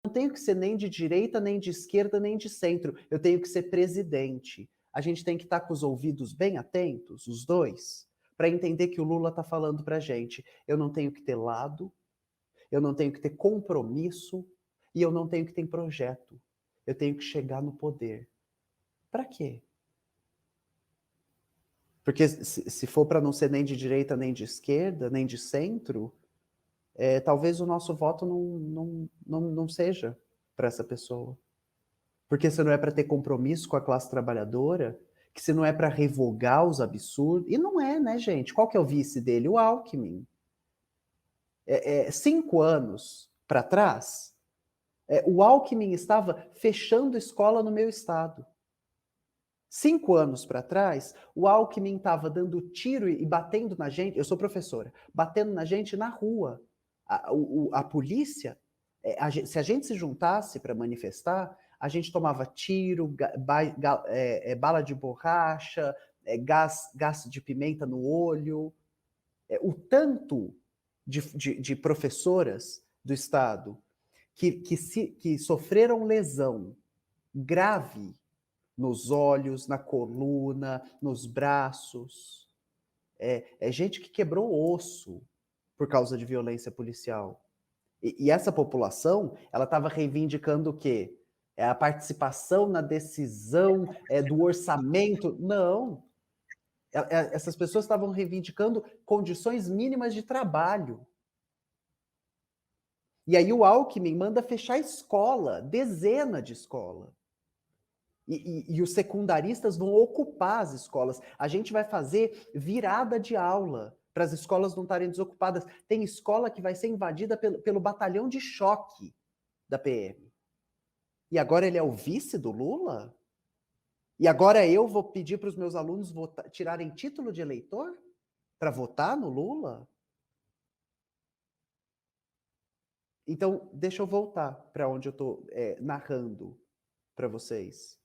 não tenho que ser nem de direita, nem de esquerda, nem de centro. Eu tenho que ser presidente. A gente tem que estar com os ouvidos bem atentos, os dois, para entender que o Lula está falando para a gente. Eu não tenho que ter lado, eu não tenho que ter compromisso e eu não tenho que ter projeto. Eu tenho que chegar no poder. Para quê? Porque se for para não ser nem de direita, nem de esquerda, nem de centro, talvez o nosso voto não seja para essa pessoa. Porque se não é para ter compromisso com a classe trabalhadora, que se não é para revogar os absurdos, e não é, né, gente? Qual que é o vice dele? O Alckmin. 5 anos para trás, o Alckmin estava fechando escola no meu estado. 5 anos para trás, o Alckmin estava dando tiro e batendo na gente, eu sou professora, batendo na gente na rua. A polícia, se a gente se juntasse para manifestar, a gente tomava tiro, bala de borracha, gás de pimenta no olho. O tanto de professoras do Estado que sofreram lesão grave nos olhos, na coluna, nos braços. É gente que quebrou o osso por causa de violência policial. E essa população, ela estava reivindicando o quê? A participação na decisão do orçamento. Não. Essas pessoas estavam reivindicando condições mínimas de trabalho. E aí o Alckmin manda fechar escola, dezena de escola. E os secundaristas vão ocupar as escolas. A gente vai fazer virada de aula para as escolas não estarem desocupadas. Tem escola que vai ser invadida pelo batalhão de choque da PM. E agora ele é o vice do Lula? E agora eu vou pedir para os meus alunos tirarem título de eleitor para votar no Lula? Então, deixa eu voltar para onde eu estou narrando para vocês.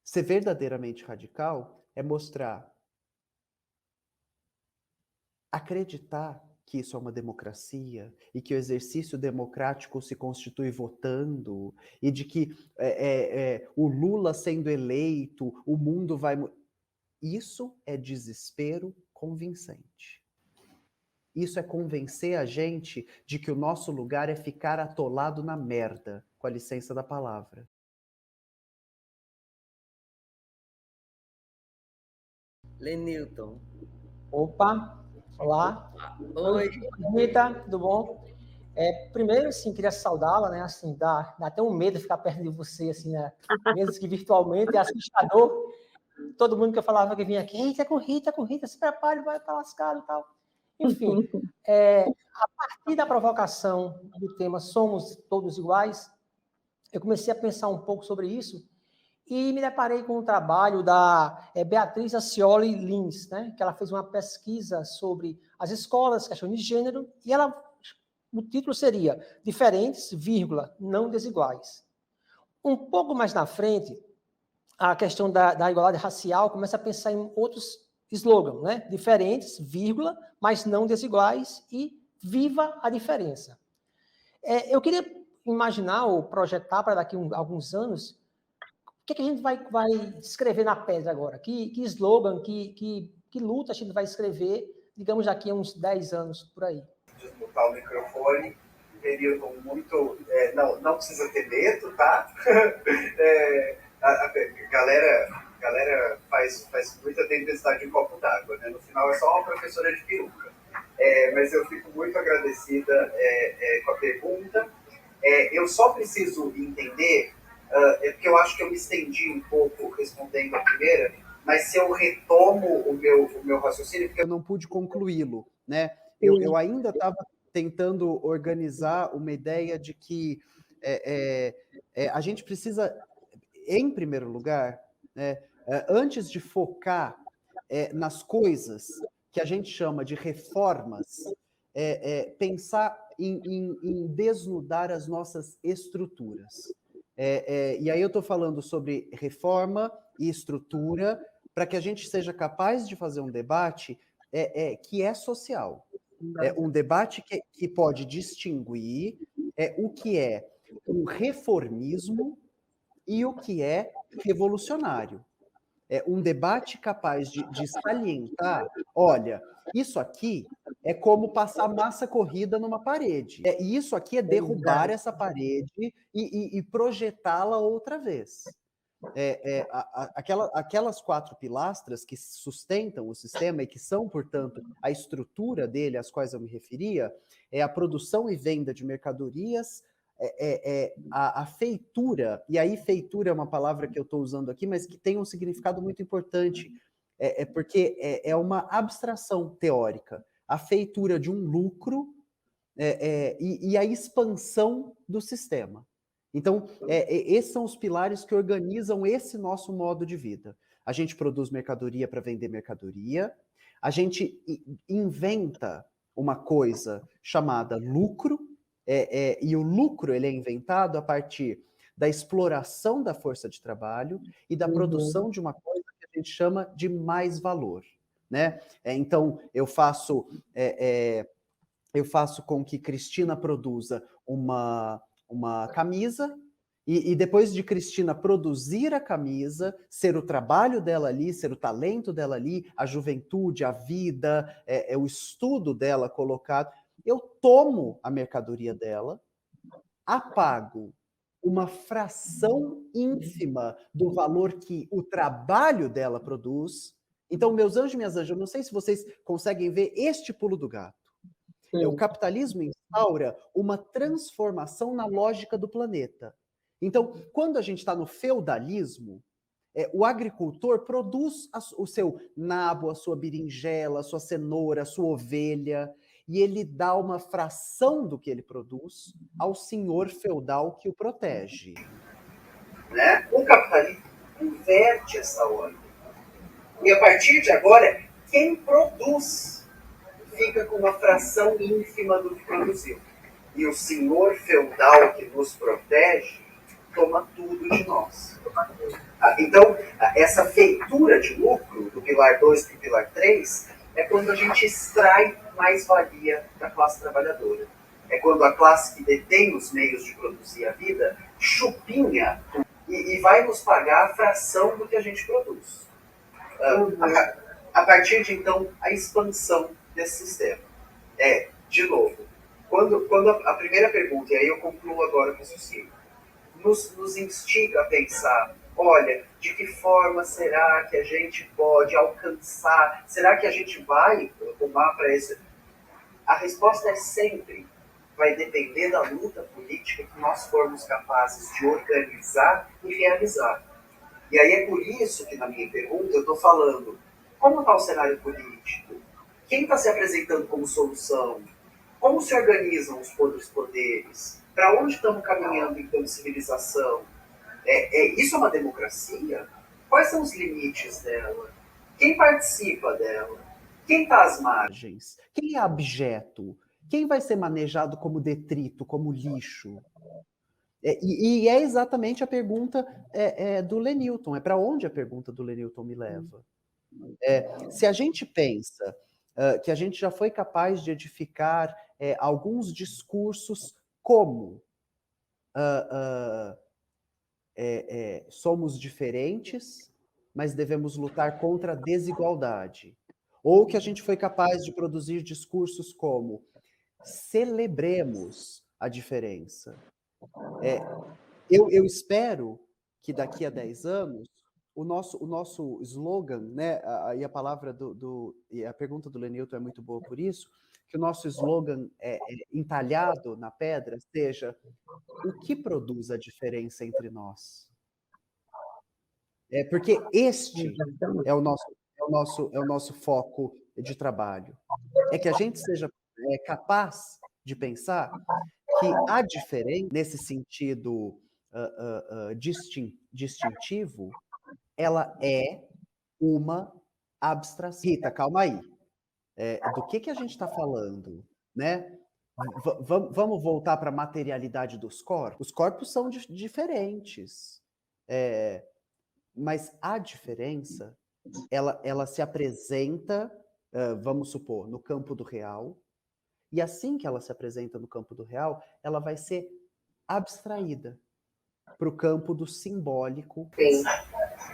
Ser verdadeiramente radical é mostrar, acreditar que isso é uma democracia e que o exercício democrático se constitui votando e de que o Lula sendo eleito, o mundo vai... Isso é desespero convincente. Isso é convencer a gente de que o nosso lugar é ficar atolado na merda, com a licença da palavra. Lenilton. Opa, olá. Oi. Rita, tudo bom? Primeiro, assim, queria saudá-la, né? Assim, dá até um medo de ficar perto de você, assim, né? Mesmo que virtualmente, é assustador. Todo mundo que eu falava que vinha aqui, eita, com Rita, se prepare, vai estar lascado e tal. Enfim, a partir da provocação do tema Somos Todos Iguais, eu comecei a pensar um pouco sobre isso e me deparei com o trabalho da Beatriz Acioli Lins, né, que ela fez uma pesquisa sobre as escolas, questão de gênero, e o título seria Diferentes, não desiguais. Um pouco mais na frente, a questão da igualdade racial começa a pensar em outros slogans, né? Diferentes, mas não desiguais, e viva a diferença. Eu queria imaginar ou projetar para daqui a alguns anos o que a gente vai escrever na pedra agora? Que slogan, que luta a gente vai escrever, digamos, daqui a uns 10 anos por aí? Desmutar o microfone, período muito... não precisa ter medo, tá? A galera faz muita tempestade em copo d'água, né? No final é só uma professora de peruca. Mas eu fico muito agradecida com a pergunta. Eu só preciso entender... porque eu acho que eu me estendi um pouco respondendo a primeira, mas se eu retomo o meu raciocínio... Porque eu não pude concluí-lo, né? Eu ainda estava tentando organizar uma ideia de que a gente precisa, em primeiro lugar, né, antes de focar nas coisas que a gente chama de reformas, pensar em desnudar as nossas estruturas. E aí eu estou falando sobre reforma e estrutura para que a gente seja capaz de fazer um debate que é social. Um debate que pode distinguir o que é um reformismo e o que é revolucionário. É um debate capaz de salientar, olha, isso aqui é como passar massa corrida numa parede. E isso aqui é derrubar essa parede e projetá-la outra vez. Aquelas 4 pilastras que sustentam o sistema e que são, portanto, a estrutura dele, às quais eu me referia, é a produção e venda de mercadorias, a feitura, e aí feitura é uma palavra que eu estou usando aqui, mas que tem um significado muito importante, porque é uma abstração teórica, a feitura de um lucro e a expansão do sistema. Então, esses são os pilares que organizam esse nosso modo de vida. A gente produz mercadoria para vender mercadoria, a gente inventa uma coisa chamada lucro, e o lucro ele é inventado a partir da exploração da força de trabalho e da produção de uma coisa que a gente chama de mais valor, né? Então, eu faço com que Cristina produza uma camisa, e depois de Cristina produzir a camisa, ser o trabalho dela ali, ser o talento dela ali, a juventude, a vida, o estudo dela colocado, eu tomo a mercadoria dela, apago uma fração ínfima do valor que o trabalho dela produz. Então, meus anjos e minhas anjas, eu não sei se vocês conseguem ver este pulo do gato. O capitalismo instaura uma transformação na lógica do planeta. Então, quando a gente está no feudalismo, o agricultor produz o seu nabo, a sua berinjela, a sua cenoura, a sua ovelha, e ele dá uma fração do que ele produz ao senhor feudal que o protege. Né? O capitalismo inverte essa ordem. E a partir de agora, quem produz fica com uma fração ínfima do que produziu. E o senhor feudal que nos protege toma tudo de nós. Então, essa feitura de lucro do pilar 2 para o pilar 3 é quando a gente extrai mais-valia da classe trabalhadora. É quando a classe que detém os meios de produzir a vida chupinha e vai nos pagar a fração do que a gente produz. A partir de, então, a expansão desse sistema. De novo, quando a primeira pergunta, e aí eu concluo agora o raciocínio, nos instiga a pensar, olha, de que forma será que a gente pode alcançar, será que a gente vai rumar para esse... A resposta é sempre, vai depender da luta política que nós formos capazes de organizar e realizar. E aí é por isso que na minha pergunta eu estou falando, como está o cenário político? Quem está se apresentando como solução? Como se organizam os outros poderes? Para onde estamos caminhando enquanto civilização? Isso é uma democracia? Quais são os limites dela? Quem participa dela? Quem está às margens? Quem é abjeto? Quem vai ser manejado como detrito, como lixo? E é exatamente a pergunta do Lenilton. É para onde a pergunta do Lenilton me leva. Se a gente pensa que a gente já foi capaz de edificar alguns discursos como somos diferentes, mas devemos lutar contra a desigualdade. Ou que a gente foi capaz de produzir discursos como celebremos a diferença. Eu espero que daqui a 10 anos o nosso slogan, né, e a palavra e a pergunta do Lenilton é muito boa por isso, que o nosso slogan entalhado na pedra seja: o que produz a diferença entre nós? Porque este é o nosso foco de trabalho. É que a gente seja capaz de pensar que a diferença, nesse sentido distintivo, ela é uma abstração. Rita, calma aí. Do que a gente está falando, né? Vamos voltar para a materialidade dos corpos? Os corpos são diferentes. Mas a diferença, ela se apresenta, vamos supor, no campo do real, E assim que ela se apresenta no campo do real, ela vai ser abstraída para o campo do simbólico. Sim,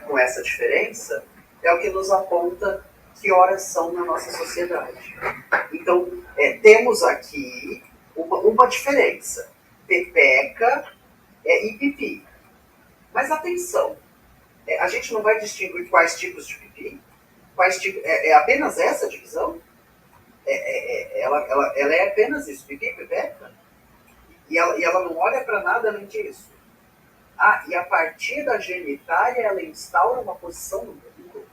com essa diferença, é o que nos aponta que horas são na nossa sociedade. Então, temos aqui uma diferença. Pepeca e pipi. Mas atenção, a gente não vai distinguir quais tipos de pipi? É apenas essa divisão? Ela é apenas isso, pipi e pepeca? E ela não olha para nada além disso. E a partir da genitália ela instaura uma posição no mundo.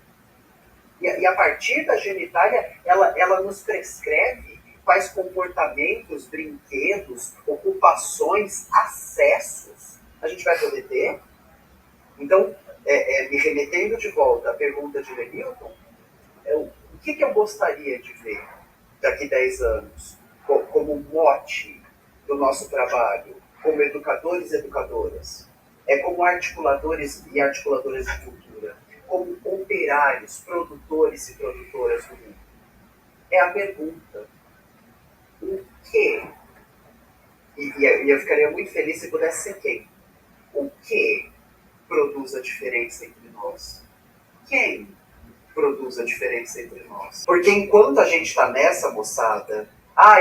E a partir da genitália ela nos prescreve quais comportamentos, brinquedos, ocupações, acessos a gente vai poder ter. Então, me remetendo de volta à pergunta de Lenilton, o que eu gostaria de ver daqui 10 anos como mote do nosso trabalho, como educadores e educadoras, como articuladores e articuladoras de cultura, como operários, produtores e produtoras do mundo. É a pergunta: o que? E eu ficaria muito feliz se pudesse ser quem? O que produz a diferença entre nós? Quem produz a diferença entre nós? Porque enquanto a gente está nessa, moçada,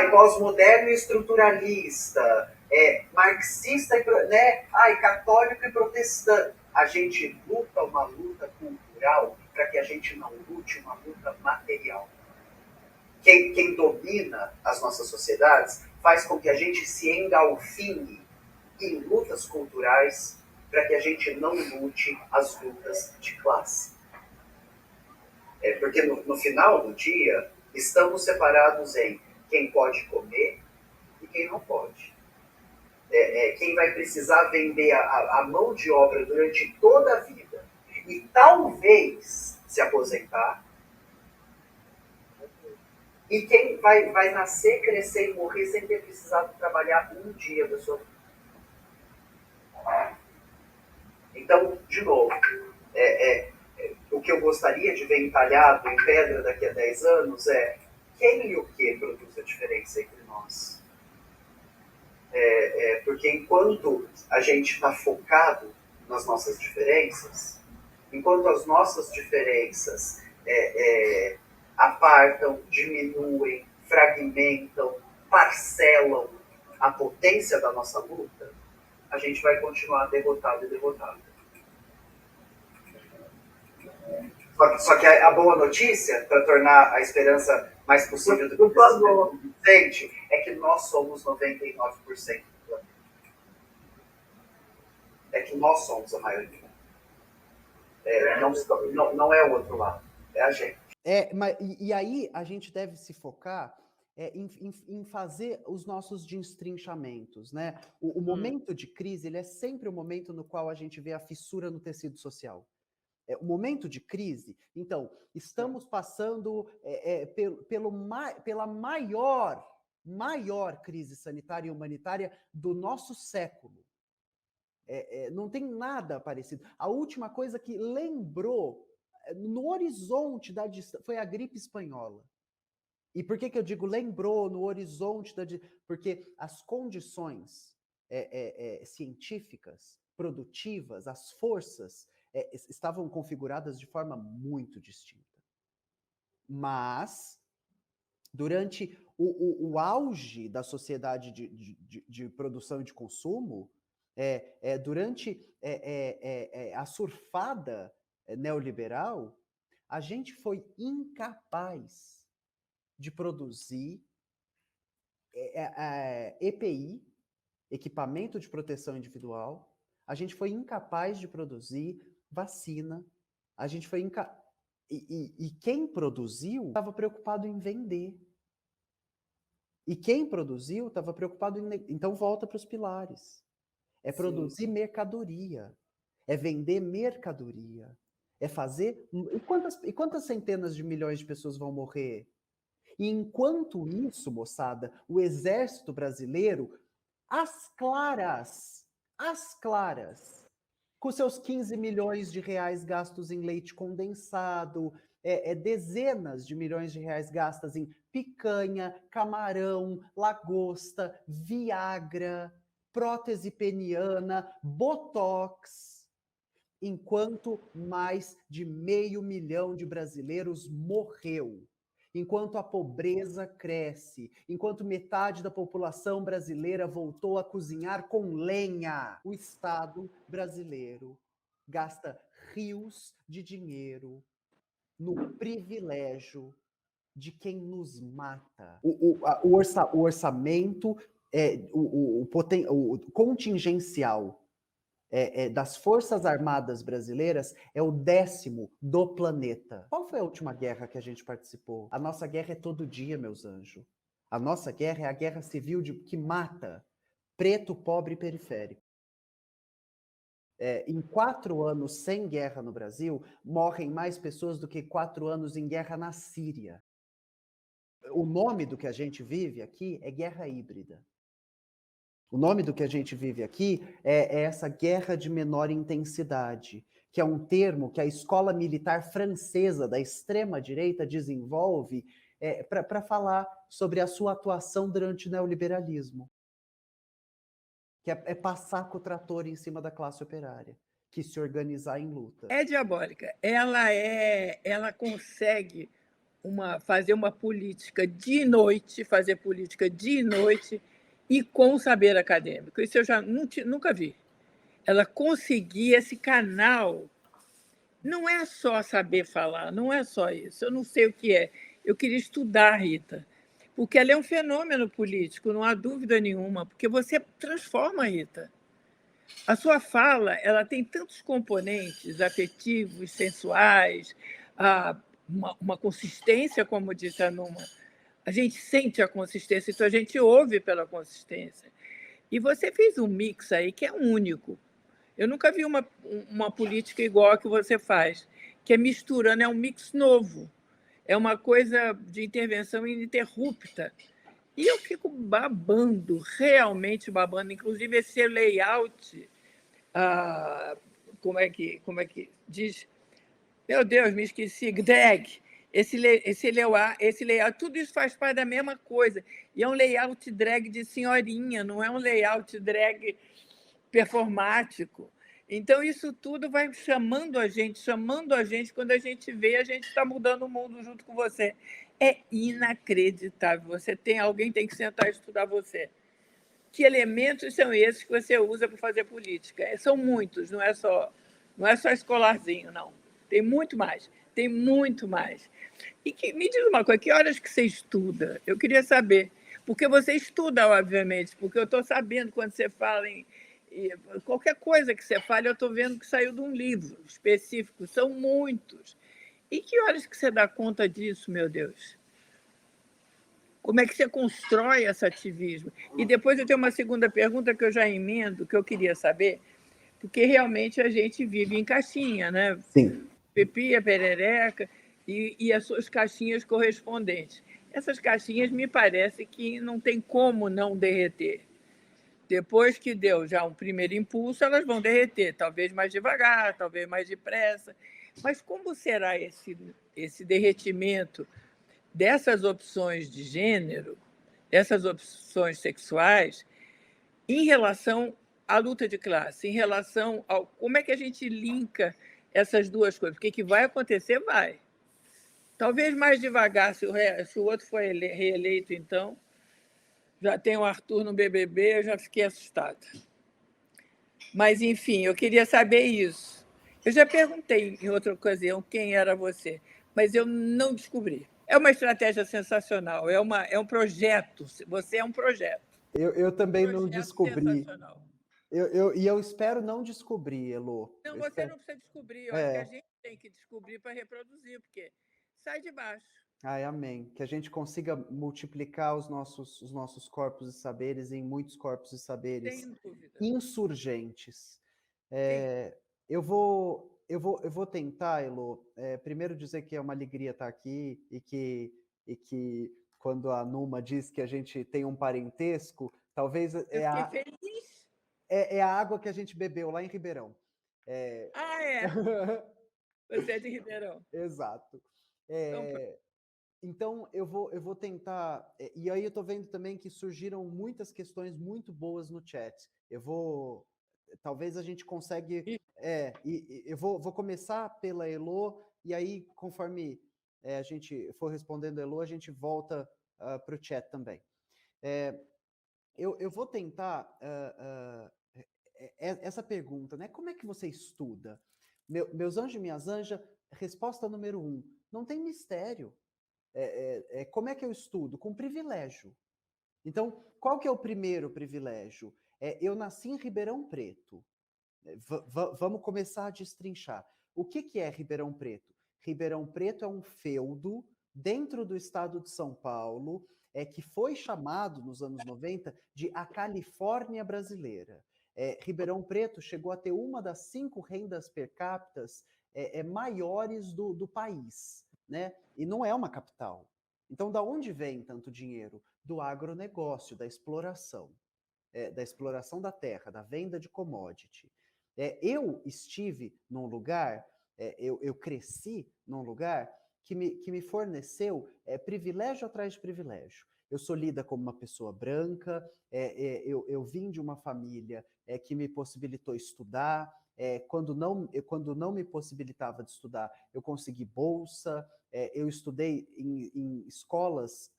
pós-moderno e estruturalista, marxista, né? Católico e protestante, a gente luta uma luta cultural para que a gente não lute uma luta material. Quem domina as nossas sociedades faz com que a gente se engalfinhe em lutas culturais para que a gente não lute as lutas de classe. Porque no final do dia, estamos separados em quem pode comer e quem não pode. Quem vai precisar vender a mão de obra durante toda a vida e talvez se aposentar, e quem vai nascer, crescer e morrer sem ter precisado trabalhar um dia da sua vida. Então, de novo, o que eu gostaria de ver entalhado em pedra daqui a 10 anos é quem e o que produz a diferença entre nós. Porque enquanto a gente está focado nas nossas diferenças, enquanto as nossas diferenças apartam, diminuem, fragmentam, parcelam a potência da nossa luta, a gente vai continuar derrotado e derrotado. Só que a boa notícia, para tornar a esperança mais possível do que sente, é que nós somos 99% do planeta. É que nós somos a maioria. Não é o outro lado, é a gente. E aí a gente deve se focar em fazer os nossos destrinchamentos, né? O momento de crise, ele é sempre o momento no qual a gente vê a fissura no tecido social. O momento de crise, então, estamos passando pela maior crise sanitária e humanitária do nosso século. Não tem nada parecido. A última coisa que lembrou no horizonte da distância foi a gripe espanhola. E por que eu digo lembrou no horizonte da distância? Porque as condições científicas, produtivas, as forças estavam configuradas de forma muito distinta. Mas, durante o auge da sociedade de produção e de consumo, durante a surfada neoliberal, a gente foi incapaz de produzir EPI, equipamento de proteção individual, a gente foi incapaz de produzir vacina, a gente foi e quem produziu estava preocupado em vender. E quem produziu estava preocupado em... Então volta para os pilares. Produzir mercadoria, vender mercadoria, fazer... E quantas centenas de milhões de pessoas vão morrer? E enquanto isso, moçada, o exército brasileiro, às claras, com seus 15 milhões de reais gastos em leite condensado, dezenas de milhões de reais gastos em picanha, camarão, lagosta, Viagra, prótese peniana, botox, enquanto mais de 500 mil de brasileiros morreu, enquanto a pobreza cresce, enquanto metade da população brasileira voltou a cozinhar com lenha, o Estado brasileiro gasta rios de dinheiro no privilégio de quem nos mata. O orçamento, o contingencial das Forças Armadas Brasileiras é o 10º do planeta. Qual foi a última guerra que a gente participou? A nossa guerra é todo dia, meus anjos. A nossa guerra é a guerra civil que mata preto, pobre e periférico. Em 4 anos sem guerra no Brasil, morrem mais pessoas do que 4 anos em guerra na Síria. O nome do que a gente vive aqui é guerra híbrida. O nome do que a gente vive aqui é essa guerra de menor intensidade, que é um termo que a escola militar francesa da extrema-direita desenvolve para falar sobre a sua atuação durante o neoliberalismo. Que é passar com o trator em cima da classe operária, que se organizar em luta. É diabólica. Ela consegue fazer uma política de noite, fazer política de noite e com saber acadêmico. Isso eu já nunca vi. Ela conseguir esse canal. Não é só saber falar, não é só isso. Eu não sei o que é. Eu queria estudar, Rita, porque ela é um fenômeno político, não há dúvida nenhuma, porque você transforma, Rita. A sua fala, ela tem tantos componentes afetivos, sensuais, uma consistência, como disse a Numa. A gente sente a consistência, então a gente ouve pela consistência. E você fez um mix aí que é único. Eu nunca vi uma política igual a que você faz, que é misturando, é um mix novo. É uma coisa de intervenção ininterrupta. E eu fico babando, realmente babando. Inclusive, esse layout, como é que diz? Meu Deus, me esqueci, drag. Esse layout, tudo isso faz parte da mesma coisa. E é um layout drag de senhorinha, não é um layout drag performático. Então, isso tudo vai chamando a gente. Quando a gente vê, a gente está mudando o mundo junto com você. É inacreditável. Alguém tem que sentar e estudar você. Que elementos são esses que você usa para fazer política? São muitos, não é só escolarzinho, não. Tem muito mais. E me diz uma coisa, que horas que você estuda? Eu queria saber. Porque você estuda, obviamente, porque eu estou sabendo quando você fala em qualquer coisa que você fale, eu estou vendo que saiu de um livro específico, são muitos. E que horas que você dá conta disso, meu Deus? Como é que você constrói esse ativismo? E depois eu tenho uma segunda pergunta que eu já emendo, que eu queria saber, porque realmente a gente vive em caixinha, né? Sim. Pepia, perereca e as suas caixinhas correspondentes. Essas caixinhas me parece que não tem como não derreter. Depois que deu já um primeiro impulso, elas vão derreter, talvez mais devagar, talvez mais depressa. Mas como será esse derretimento dessas opções de gênero, dessas opções sexuais, em relação à luta de classe, em relação ao como é que a gente linka essas duas coisas? Porque que vai acontecer, vai. Talvez mais devagar, se o outro for reeleito, então. Já tem o Arthur no BBB, eu já fiquei assustada. Mas, enfim, eu queria saber isso. Eu já perguntei em outra ocasião quem era você, mas eu não descobri. É uma estratégia sensacional, é um projeto. Você é um projeto. Eu também não Projeto descobri. sensacional. Eu espero não descobrir, Elô. Não, Eu você espero... não precisa descobrir. Eu acho que a gente tem que descobrir para reproduzir, porque sai de baixo. Ai, amém. Que a gente consiga multiplicar os nossos corpos e saberes em muitos corpos e saberes Sem dúvida. insurgentes. Eu vou tentar, Elô, primeiro dizer que é uma alegria estar aqui e que quando a Numa diz que a gente tem um parentesco, talvez Eu fiquei feliz. é a água que a gente bebeu lá em Ribeirão. Ah, é? Você é de Ribeirão. Exato. Então, Então, eu vou tentar. E aí, eu estou vendo também que surgiram muitas questões muito boas no chat. Talvez a gente consegue. Eu vou começar pela Elo, e aí, conforme a gente for respondendo a Elo, a gente volta para o chat também. Eu vou tentar essa pergunta, né? Como é que você estuda? Meus anjos e minhas anjas, resposta número 1, não tem mistério. Como é que eu estudo? Com privilégio. Então, qual que é o primeiro privilégio? Eu nasci em Ribeirão Preto. Vamos começar a destrinchar. O que é Ribeirão Preto? Ribeirão Preto é um feudo dentro do estado de São Paulo, que foi chamado nos anos 90 de a Califórnia brasileira. Ribeirão Preto chegou a ter uma das 5 rendas per capita maiores do país, né? E não é uma capital. Então, da onde vem tanto dinheiro? Do agronegócio, da exploração da terra, da venda de commodity. Eu estive num lugar, eu cresci num lugar que me forneceu privilégio atrás de privilégio. Eu sou lida como uma pessoa branca, eu vim de uma família que me possibilitou estudar. Quando não me possibilitava de estudar, eu consegui bolsa. Eu estudei em escolas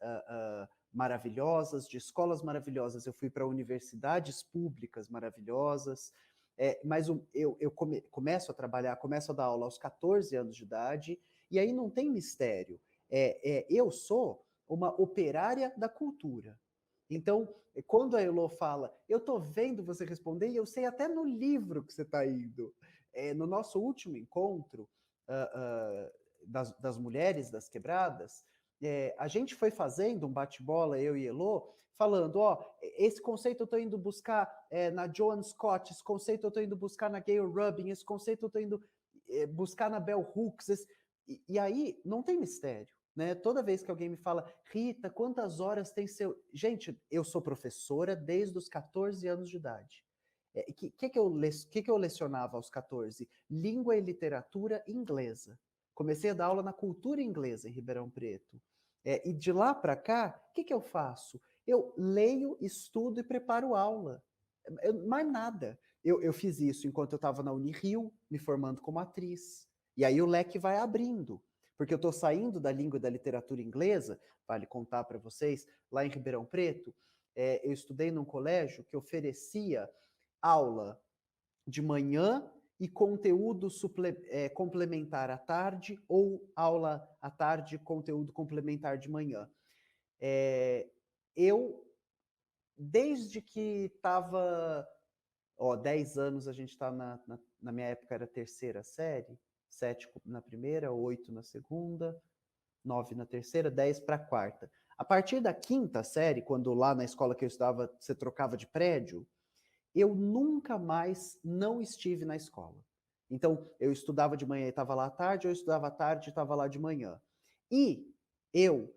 maravilhosas, de escolas maravilhosas eu fui para universidades públicas maravilhosas, mas eu começo a trabalhar, começo a dar aula aos 14 anos de idade, e aí não tem mistério. Eu sou uma operária da cultura. Então, quando a Elo fala, eu estou vendo você responder, e eu sei até no livro que você está indo. No nosso último encontro das mulheres das quebradas, a gente foi fazendo um bate-bola, eu e Elo, falando, esse conceito eu estou indo buscar na Joan Scott, esse conceito eu estou indo buscar na Gayle Rubin, esse conceito eu estou indo buscar na Bell Hooks, e aí não tem mistério. Né? Toda vez que alguém me fala, Rita, quantas horas tem seu... Gente, eu sou professora desde os 14 anos de idade. Que eu lecionava aos 14? Língua e literatura inglesa. Comecei a dar aula na cultura inglesa em Ribeirão Preto. E de lá para cá, o que eu faço? Eu leio, estudo e preparo aula. Mais nada. Eu fiz isso enquanto eu estava na Unirio, me formando como atriz. E aí o leque vai abrindo. Porque eu estou saindo da língua e da literatura inglesa, vale contar para vocês, lá em Ribeirão Preto, eu estudei num colégio que oferecia aula de manhã e conteúdo complementar à tarde, ou aula à tarde, conteúdo complementar de manhã. Eu, desde que estava... 10 anos, a gente está na minha época era terceira série, 7 na primeira, 8 na segunda, 9 na terceira, 10 para a quarta. A partir da quinta série, quando lá na escola que eu estudava, você trocava de prédio, eu nunca mais não estive na escola. Então, eu estudava de manhã e estava lá à tarde, eu estudava à tarde e estava lá de manhã. E eu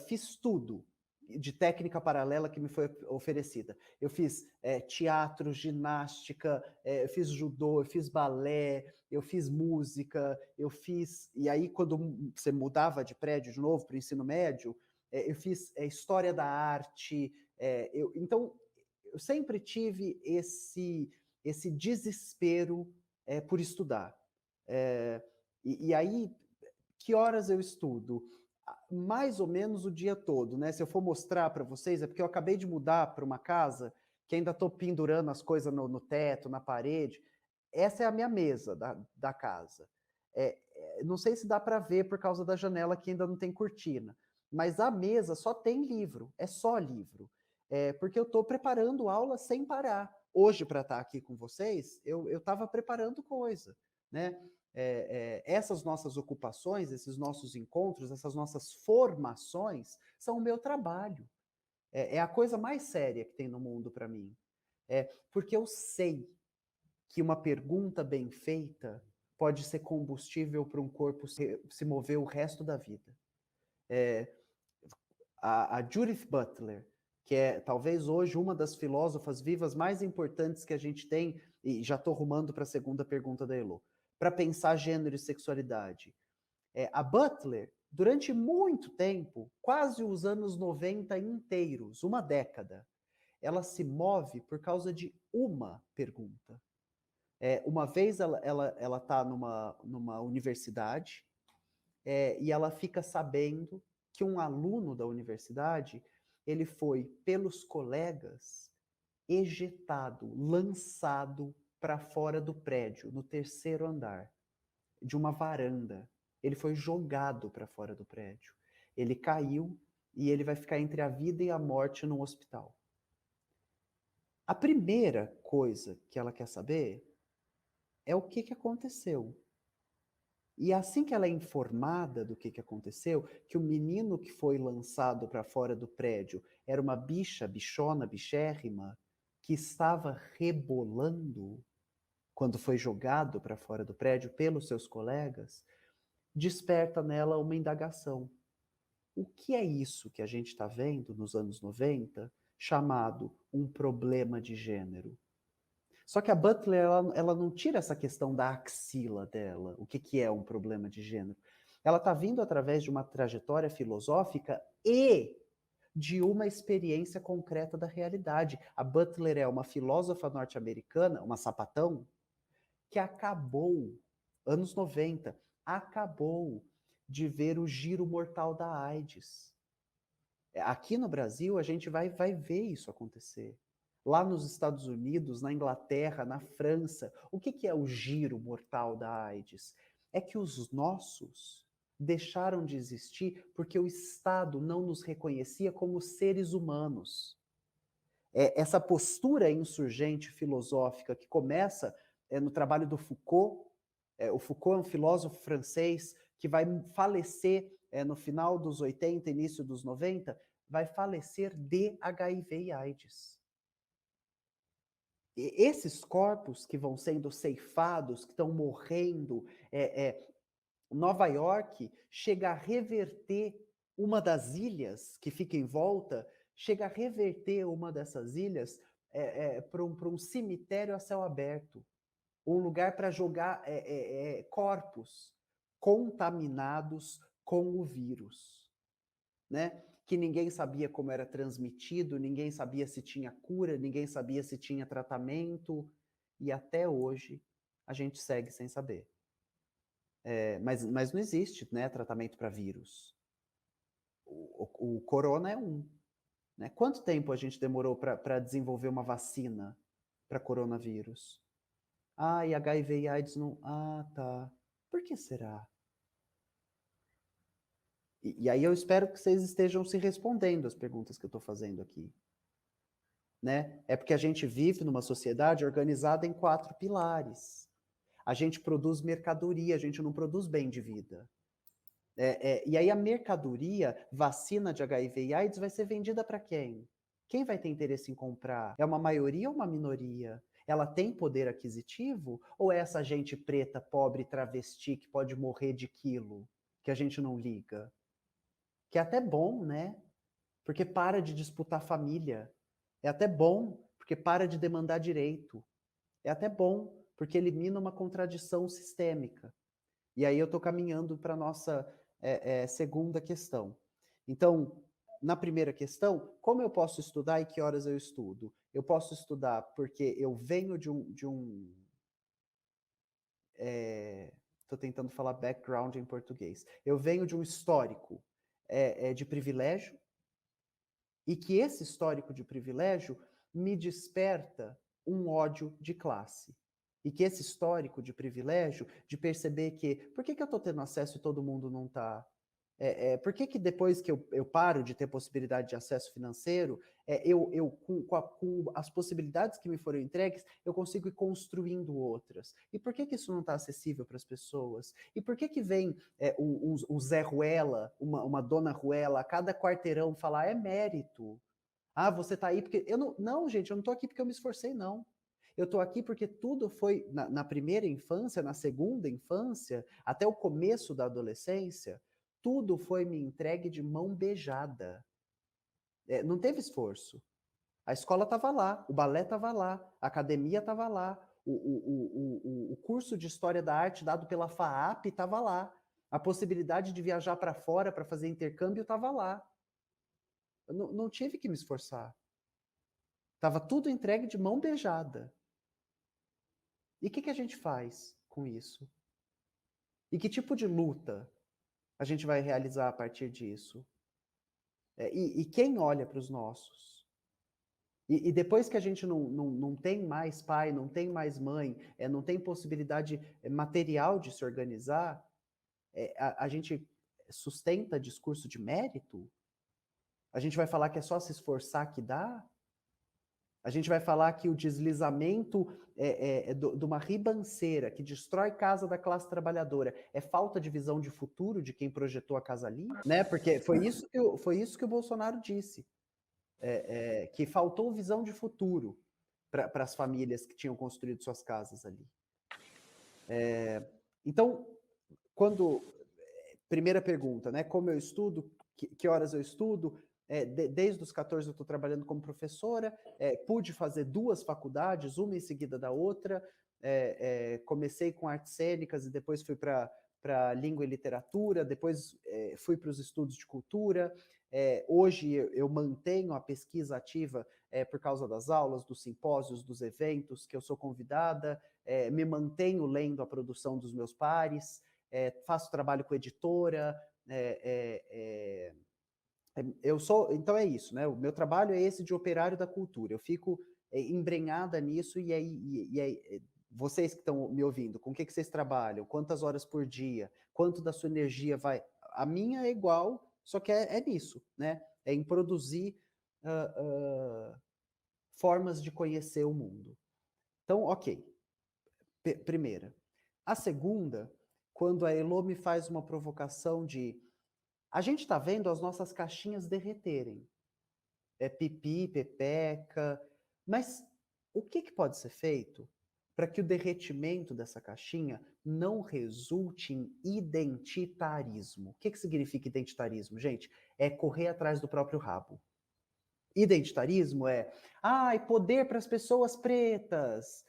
fiz tudo de técnica paralela que me foi oferecida. Eu fiz teatro, ginástica, eu fiz judô, eu fiz balé, eu fiz música, eu fiz... E aí, quando você mudava de prédio de novo para o ensino médio, eu fiz história da arte. Então, eu sempre tive esse desespero por estudar. E aí, que horas eu estudo? Mais ou menos o dia todo, né? Se eu for mostrar para vocês, é porque eu acabei de mudar para uma casa que ainda estou pendurando as coisas no teto, na parede. Essa é a minha mesa da casa. Não sei se dá para ver por causa da janela que ainda não tem cortina, mas a mesa só tem livro, é só livro. Porque eu estou preparando aula sem parar. Hoje, para estar aqui com vocês, eu estava preparando coisa, né? Essas nossas ocupações, esses nossos encontros, essas nossas formações são o meu trabalho. É a coisa mais séria que tem no mundo para mim. Porque eu sei que uma pergunta bem feita pode ser combustível para um corpo se mover o resto da vida. A Judith Butler, que é talvez hoje uma das filósofas vivas mais importantes que a gente tem, e já estou rumando para a segunda pergunta da Elo, para pensar gênero e sexualidade. A Butler durante muito tempo, quase os anos 90 inteiros, uma década, ela se move por causa de uma pergunta. Uma vez ela está numa universidade e ela fica sabendo que um aluno da universidade ele foi, pelos colegas, ejetado, lançado para fora do prédio, no terceiro andar, de uma varanda. Ele foi jogado para fora do prédio. Ele caiu e ele vai ficar entre a vida e a morte num hospital. A primeira coisa que ela quer saber é o que aconteceu. E assim que ela é informada do que aconteceu, que o menino que foi lançado para fora do prédio era uma bichona, bichérrima, que estava rebolando quando foi jogado para fora do prédio pelos seus colegas, desperta nela uma indagação. O que é isso que a gente está vendo nos anos 90, chamado um problema de gênero? Só que a Butler, ela não tira essa questão da axila dela, o que é um problema de gênero. Ela está vindo através de uma trajetória filosófica e de uma experiência concreta da realidade. A Butler é uma filósofa norte-americana, uma sapatão, que acabou, anos 90, acabou de ver o giro mortal da AIDS. Aqui no Brasil, a gente vai ver isso acontecer. Lá nos Estados Unidos, na Inglaterra, na França, o que é o giro mortal da AIDS? É que os nossos deixaram de existir porque o Estado não nos reconhecia como seres humanos. Essa postura insurgente filosófica que começa no trabalho do Foucault. O Foucault é um filósofo francês que vai falecer no final dos 80, início dos 90, vai falecer de HIV e AIDS. E esses corpos que vão sendo ceifados, que estão morrendo, Nova York chega a reverter uma das ilhas que fica em volta, chega a reverter uma dessas ilhas para um cemitério a céu aberto, um lugar para jogar corpos contaminados com o vírus, né? Que ninguém sabia como era transmitido, ninguém sabia se tinha cura, ninguém sabia se tinha tratamento, e até hoje a gente segue sem saber. Mas não existe, né, tratamento para vírus. O corona é um. Né? Quanto tempo a gente demorou para desenvolver uma vacina para coronavírus? E HIV e AIDS não... tá. Por que será? E aí eu espero que vocês estejam se respondendo as perguntas que eu estou fazendo aqui. Né? É porque a gente vive numa sociedade organizada em 4 pilares. A gente produz mercadoria, a gente não produz bem de vida. E aí a mercadoria, vacina de HIV e AIDS, vai ser vendida para quem? Quem vai ter interesse em comprar? É uma maioria ou uma minoria? Ela tem poder aquisitivo? Ou é essa gente preta, pobre, travesti, que pode morrer de quilo, que a gente não liga? Que é até bom, né? Porque para de disputar família. É até bom, porque para de demandar direito. É até bom, porque elimina uma contradição sistêmica. E aí eu estou caminhando para a nossa segunda questão. Então, na primeira questão, como eu posso estudar e que horas eu estudo? Eu posso estudar porque eu venho de um estou tentando falar background em português. Eu venho de um histórico de privilégio, e que esse histórico de privilégio me desperta um ódio de classe. E que esse histórico de privilégio, de perceber que, por que eu estou tendo acesso e todo mundo não está? Por que depois que eu paro de ter possibilidade de acesso financeiro, com as possibilidades que me foram entregues, eu consigo ir construindo outras? E por que isso não está acessível para as pessoas? E por que vem um Zé Ruela, uma Dona Ruela, a cada quarteirão falar, é mérito? Você está aí porque... Não, gente, eu não estou aqui porque eu me esforcei, não. Eu estou aqui porque tudo foi, na primeira infância, na segunda infância, até o começo da adolescência, tudo foi me entregue de mão beijada. Não teve esforço. A escola estava lá, o balé estava lá, a academia estava lá, o curso de História da Arte dado pela FAAP estava lá. A possibilidade de viajar para fora para fazer intercâmbio estava lá. Eu não tive que me esforçar. Estava tudo entregue de mão beijada. E o que a gente faz com isso? E que tipo de luta a gente vai realizar a partir disso? E quem olha para os nossos? E depois que a gente não tem mais pai, não tem mais mãe, não tem possibilidade material de se organizar, a gente sustenta discurso de mérito? A gente vai falar que é só se esforçar que dá? A gente vai falar que o deslizamento de uma ribanceira que destrói casa da classe trabalhadora é falta de visão de futuro de quem projetou a casa ali? Né? Porque foi isso que o Bolsonaro disse. Que faltou visão de futuro para as famílias que tinham construído suas casas ali. Então, primeira pergunta, né? Como eu estudo, que horas eu estudo? Desde os 14 eu estou trabalhando como professora, pude fazer 2 faculdades, uma em seguida da outra, comecei com artes cênicas e depois fui para língua e literatura, depois fui para os estudos de cultura. Hoje eu mantenho a pesquisa ativa por causa das aulas, dos simpósios, dos eventos que eu sou convidada, me mantenho lendo a produção dos meus pares, faço trabalho com editora, então é isso, né? O meu trabalho é esse de operário da cultura. Eu fico embrenhada nisso e aí vocês que estão me ouvindo, com o que vocês trabalham? Quantas horas por dia? Quanto da sua energia vai? A minha é igual, só que é nisso, né? É em produzir formas de conhecer o mundo. Então, ok. Primeira. A segunda, quando a Elô me faz uma provocação de a gente está vendo as nossas caixinhas derreterem. Pipi, pepeca. Mas o que pode ser feito para que o derretimento dessa caixinha não resulte em identitarismo? O que significa identitarismo, gente? É correr atrás do próprio rabo. Identitarismo poder para as pessoas pretas.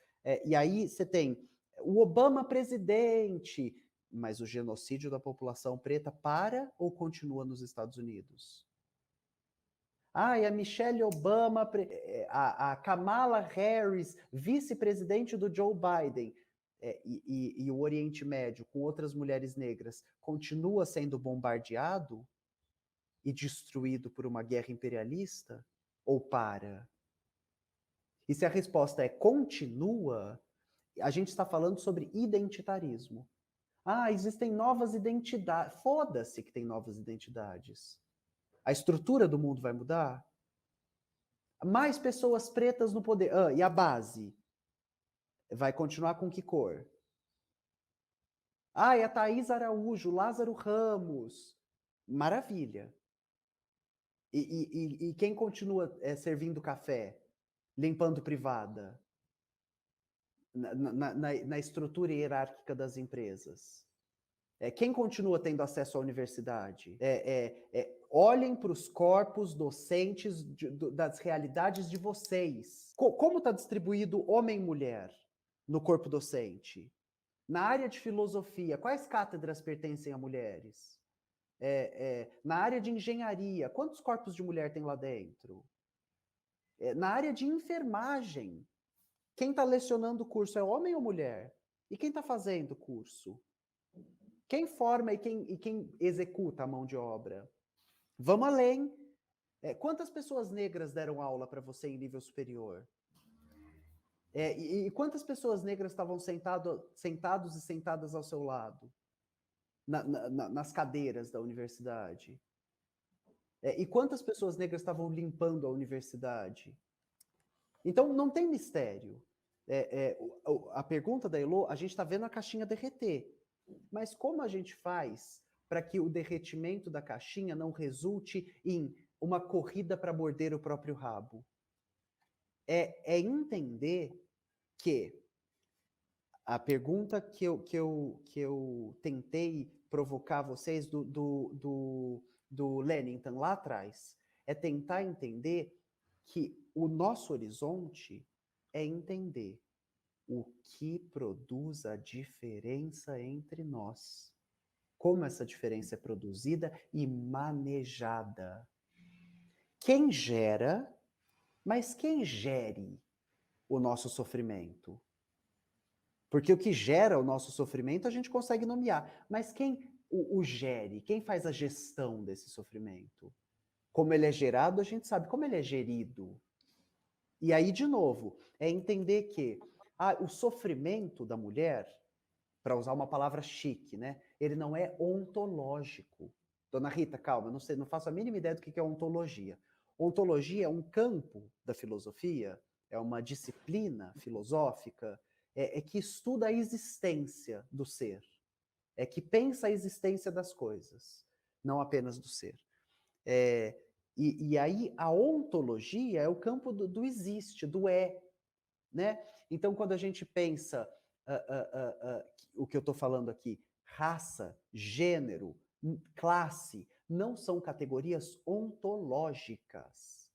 E aí você tem o Obama presidente, mas o genocídio da população preta para ou continua nos Estados Unidos? A Michelle Obama, a Kamala Harris, vice-presidente do Joe Biden, e o Oriente Médio, com outras mulheres negras, continua sendo bombardeado e destruído por uma guerra imperialista? Ou para? E se a resposta é continua, a gente está falando sobre identitarismo. Existem novas identidades. Foda-se que tem novas identidades. A estrutura do mundo vai mudar? Mais pessoas pretas no poder. E a base? Vai continuar com que cor? A Thaís Araújo, Lázaro Ramos. Maravilha. E quem continua servindo café? Limpando privada? Na estrutura hierárquica das empresas? Quem continua tendo acesso à universidade? Olhem para os corpos docentes das realidades de vocês. Como está distribuído homem e mulher no corpo docente? Na área de filosofia, quais cátedras pertencem a mulheres? Na área de engenharia, quantos corpos de mulher tem lá dentro? Na área de enfermagem, quem está lecionando o curso é homem ou mulher? E quem está fazendo o curso? Quem forma e quem executa a mão de obra? Vamos além. Quantas pessoas negras deram aula para você em nível superior? E quantas pessoas negras estavam sentados e sentadas ao seu lado? Nas cadeiras da universidade? E quantas pessoas negras estavam limpando a universidade? Então, não tem mistério. A pergunta da Elô, a gente está vendo a caixinha derreter. Mas como a gente faz para que o derretimento da caixinha não resulte em uma corrida para morder o próprio rabo? É entender que a pergunta que eu tentei provocar vocês do Lennington lá atrás é tentar entender que o nosso horizonte é entender o que produz a diferença entre nós. como essa diferença é produzida e manejada. Quem gera, mas quem gere o nosso sofrimento? Porque o que gera o nosso sofrimento a gente consegue nomear, mas quem o gere? Quem faz a gestão desse sofrimento? Como ele é gerado, a gente sabe. Como ele é gerido? E aí, de novo, é entender que o sofrimento da mulher, para usar uma palavra chique, né? Ele não é ontológico. Dona Rita, calma, não sei, não faço a mínima ideia do que é ontologia. Ontologia é um campo da filosofia, é uma disciplina filosófica, que estuda a existência do ser, é que pensa a existência das coisas, não apenas do ser. E aí a ontologia é o campo do existe, do né? Então, quando a gente pensa o que eu estou falando aqui, raça, gênero, classe, não são categorias ontológicas.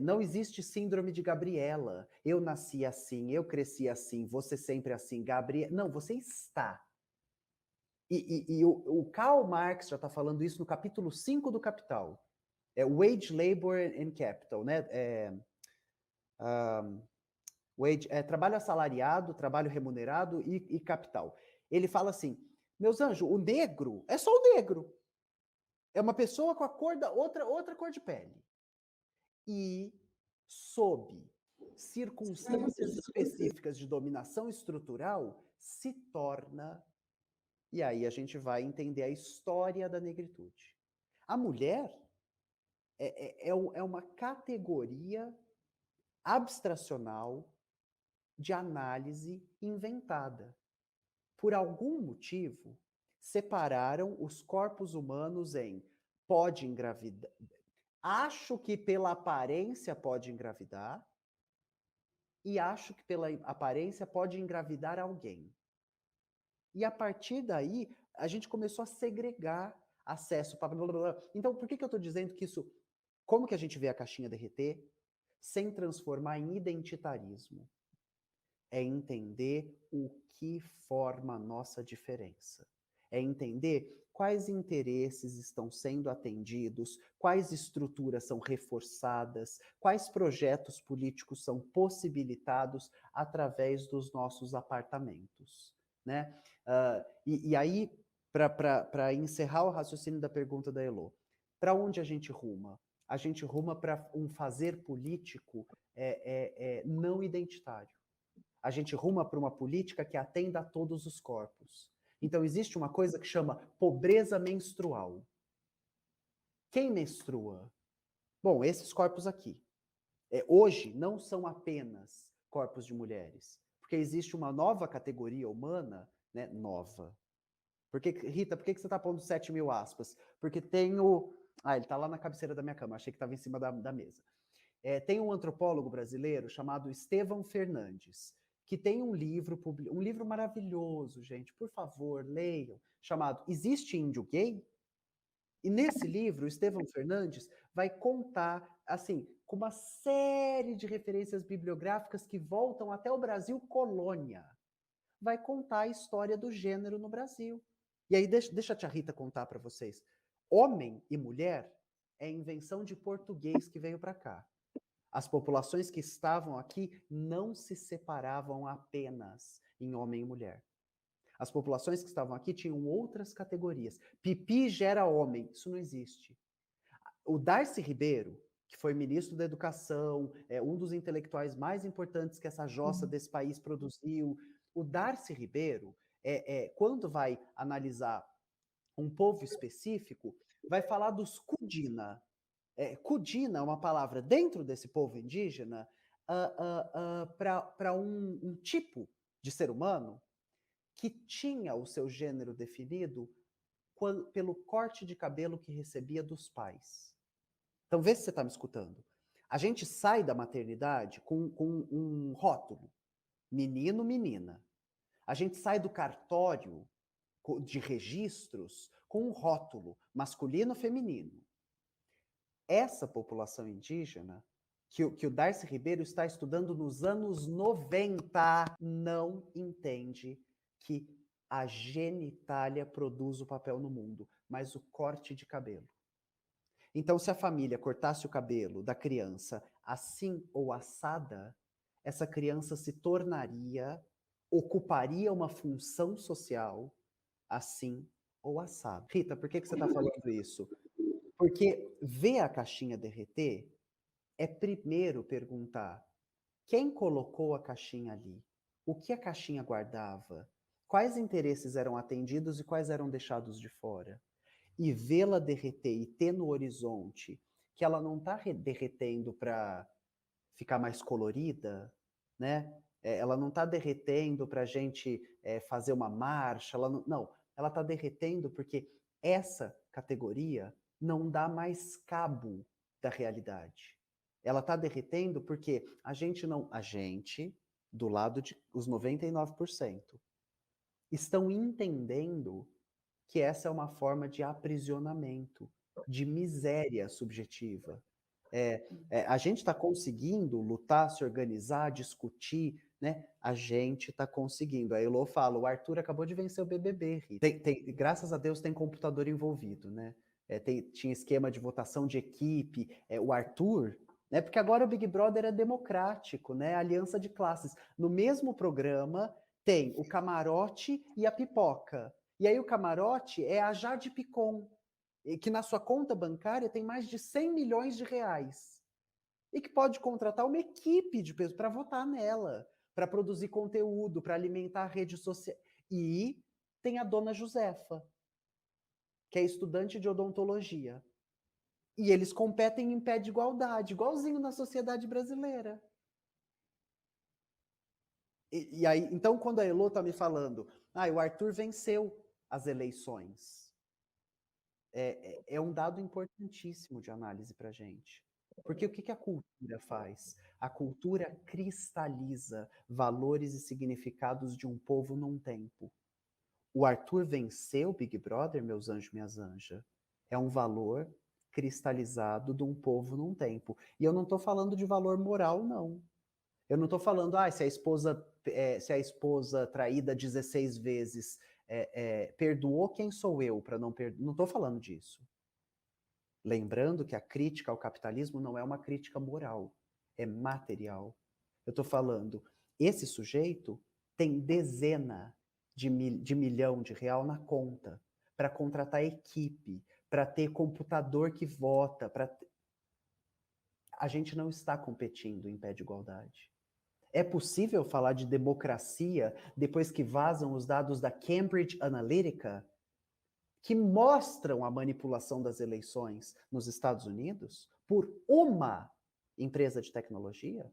Não existe síndrome de Gabriela. Eu nasci assim, eu cresci assim, você sempre assim, Gabriela. Não, você está. E o Karl Marx já está falando isso no capítulo 5 do Capital. Wage, Labor and Capital, né? Trabalho assalariado, trabalho remunerado e capital. Ele fala assim, meus anjos, o negro é só o negro. É uma pessoa com a cor da outra cor de pele. E sob circunstâncias específicas de dominação estrutural, se torna... E aí a gente vai entender a história da negritude. A mulher é uma categoria abstracional de análise inventada. Por algum motivo, separaram os corpos humanos em pode engravidar, acho que pela aparência pode engravidar, e acho que pela aparência pode engravidar alguém. E a partir daí, a gente começou a segregar acesso para blá, blá, blá. Então, por que eu estou dizendo que isso... Como que a gente vê a caixinha derreter sem transformar em identitarismo? É entender o que forma a nossa diferença. É entender quais interesses estão sendo atendidos, quais estruturas são reforçadas, quais projetos políticos são possibilitados através dos nossos apartamentos, né? E aí, para encerrar o raciocínio da pergunta da Elô, para onde a gente ruma? A gente ruma para um fazer político não identitário. A gente ruma para uma política que atenda a todos os corpos. Então, existe uma coisa que chama pobreza menstrual. Quem menstrua? Bom, esses corpos aqui. Hoje, não são apenas corpos de mulheres, porque existe uma nova categoria humana, né, nova. Rita, por que você está pondo 7.000 aspas? Porque tem o... ele está lá na cabeceira da minha cama, achei que estava em cima da mesa. Tem um antropólogo brasileiro chamado Estevão Fernandes, que tem um livro maravilhoso, gente, por favor, leiam, chamado Existe Índio Gay? E nesse livro, o Estevão Fernandes vai contar, assim, com uma série de referências bibliográficas que voltam até o Brasil colônia. Vai contar a história do gênero no Brasil. E aí, deixa a tia Rita contar para vocês. Homem e mulher é invenção de português que veio para cá. As populações que estavam aqui não se separavam apenas em homem e mulher. As populações que estavam aqui tinham outras categorias. Pipi gera homem. Isso não existe. O Darcy Ribeiro, que foi ministro da Educação, um dos intelectuais mais importantes que essa jossa desse país produziu, o Darcy Ribeiro, quando vai analisar um povo específico, vai falar dos Kudina. Kudina é uma palavra dentro desse povo indígena para um tipo de ser humano que tinha o seu gênero definido pelo corte de cabelo que recebia dos pais. Então, vê se você está me escutando. A gente sai da maternidade com um rótulo, menino, menina. A gente sai do cartório de registros com um rótulo, masculino, feminino. Essa população indígena, que o Darcy Ribeiro está estudando nos anos 90, não entende que A genitália produz o papel no mundo, mas o corte de cabelo. Então, se a família cortasse o cabelo da criança assim ou assada, essa criança se tornaria, ocuparia uma função social assim ou assado. Rita, por que você está falando isso? Porque ver a caixinha derreter é primeiro perguntar quem colocou a caixinha ali, o que a caixinha guardava, quais interesses eram atendidos e quais eram deixados de fora. E vê-la derreter e ter no horizonte que ela não está derretendo para ficar mais colorida, né? Ela não está derretendo para a gente fazer uma marcha, não, ela está derretendo porque essa categoria não dá mais cabo da realidade. Ela está derretendo porque a gente, do lado de os 99%, estão entendendo que essa é uma forma de aprisionamento, de miséria subjetiva. A gente está conseguindo lutar, se organizar, discutir, né? A gente está conseguindo. A Elô fala, o Arthur acabou de vencer o BBB. Graças a Deus tem computador envolvido, né? Tinha esquema de votação de equipe. O Arthur, né? Porque agora o Big Brother é democrático, né? Aliança de classes. No mesmo programa tem o camarote e a pipoca. E aí o camarote é a Jade Picon, que na sua conta bancária tem mais de 100 milhões de reais. E que pode contratar uma equipe de pessoas para votar nela, para produzir conteúdo, para alimentar a rede social. E tem a dona Josefa, que é estudante de odontologia. E eles competem em pé de igualdade, igualzinho na sociedade brasileira. E aí, então, quando a Elô está me falando, o Arthur venceu as eleições, é um dado importantíssimo de análise para a gente. Porque o que a cultura faz? A cultura cristaliza valores e significados de um povo num tempo. O Arthur venceu o Big Brother, meus anjos, minhas anjas. É um valor cristalizado de um povo num tempo. E eu não estou falando de valor moral, não. Eu não estou falando, se a esposa traída 16 vezes perdoou, quem sou eu para não perdoar? Não estou falando disso. Lembrando que a crítica ao capitalismo não é uma crítica moral, é material. Eu estou falando, esse sujeito tem dezena de milhão de real na conta para contratar equipe, para ter computador que vota. A gente não está competindo em pé de igualdade. É possível falar de democracia depois que vazam os dados da Cambridge Analytica, que mostram a manipulação das eleições nos Estados Unidos por uma empresa de tecnologia?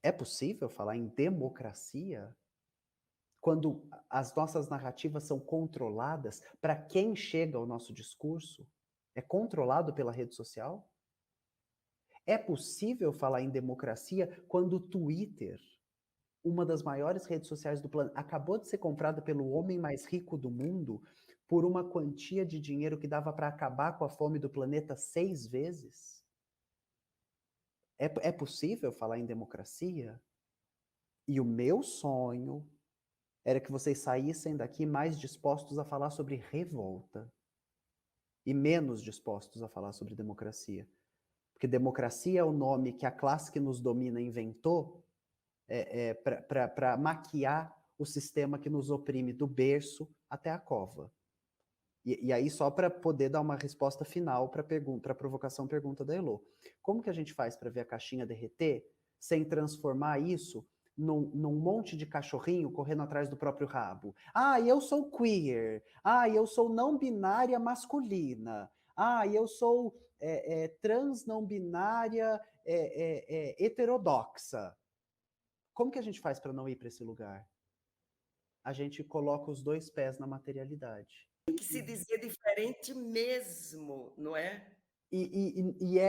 É possível falar em democracia quando as nossas narrativas são controladas? Para quem chega ao nosso discurso? É controlado pela rede social? É possível falar em democracia quando o Twitter, uma das maiores redes sociais do planeta, acabou de ser comprada pelo homem mais rico do mundo por uma quantia de dinheiro que dava para acabar com a fome do planeta 6 vezes? É possível falar em democracia? E o meu sonho era que vocês saíssem daqui mais dispostos a falar sobre revolta e menos dispostos a falar sobre democracia. Porque democracia é o nome que a classe que nos domina inventou para maquiar o sistema que nos oprime do berço até a cova. E aí, só para poder dar uma resposta final para a provocação pergunta da Elô. Como que a gente faz para ver a caixinha derreter sem transformar isso num monte de cachorrinho correndo atrás do próprio rabo? Eu sou queer. Eu sou não binária masculina. Eu sou trans não binária heterodoxa. Como que a gente faz para não ir para esse lugar? A gente coloca os 2 pés na materialidade. Tem que se dizer diferente mesmo, não é? E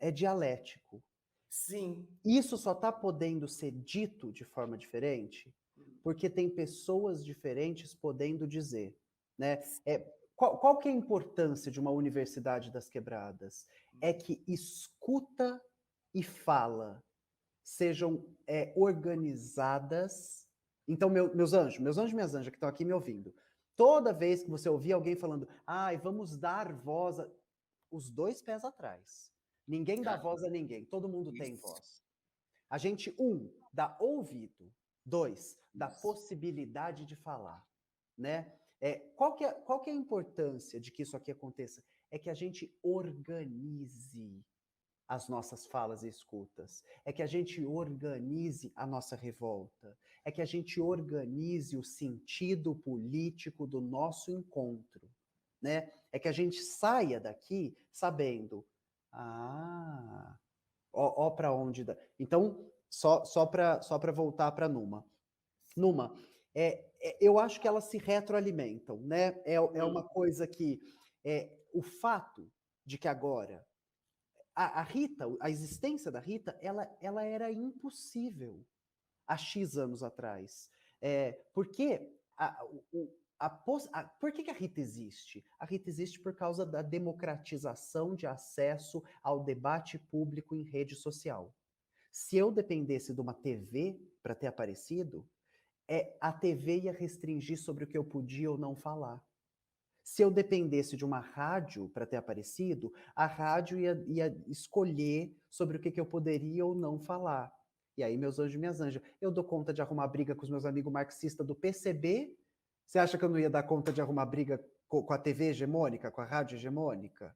é dialético. Sim. Isso só está podendo ser dito de forma diferente porque tem pessoas diferentes podendo dizer, né? Qual que é a importância de uma universidade das quebradas? É que escuta e fala sejam organizadas. Então, meus anjos e minhas anjas que estão aqui me ouvindo, toda vez que você ouvir alguém falando, vamos dar voz, os 2 pés atrás. Ninguém dá voz a ninguém, todo mundo tem voz. A gente, 1, dá ouvido, 2, dá possibilidade de falar, né? Qual que é a importância de que isso aqui aconteça? É que a gente organize as nossas falas e escutas, é que a gente organize a nossa revolta, é que a gente organize o sentido político do nosso encontro, né? É que a gente saia daqui sabendo, ó para onde dá. Então, só para voltar para Numa. Numa, eu acho que elas se retroalimentam, né? É uma coisa que o fato de que agora a Rita, a existência da Rita, ela era impossível há X anos atrás. Por que a Rita existe? A Rita existe por causa da democratização de acesso ao debate público em rede social. Se eu dependesse de uma TV para ter aparecido, a TV ia restringir sobre o que eu podia ou não falar. Se eu dependesse de uma rádio para ter aparecido, a rádio ia escolher sobre o que eu poderia ou não falar. E aí, meus anjos e minhas anjas, eu dou conta de arrumar briga com os meus amigos marxistas do PCB? Você acha que eu não ia dar conta de arrumar briga com a TV hegemônica, com a rádio hegemônica?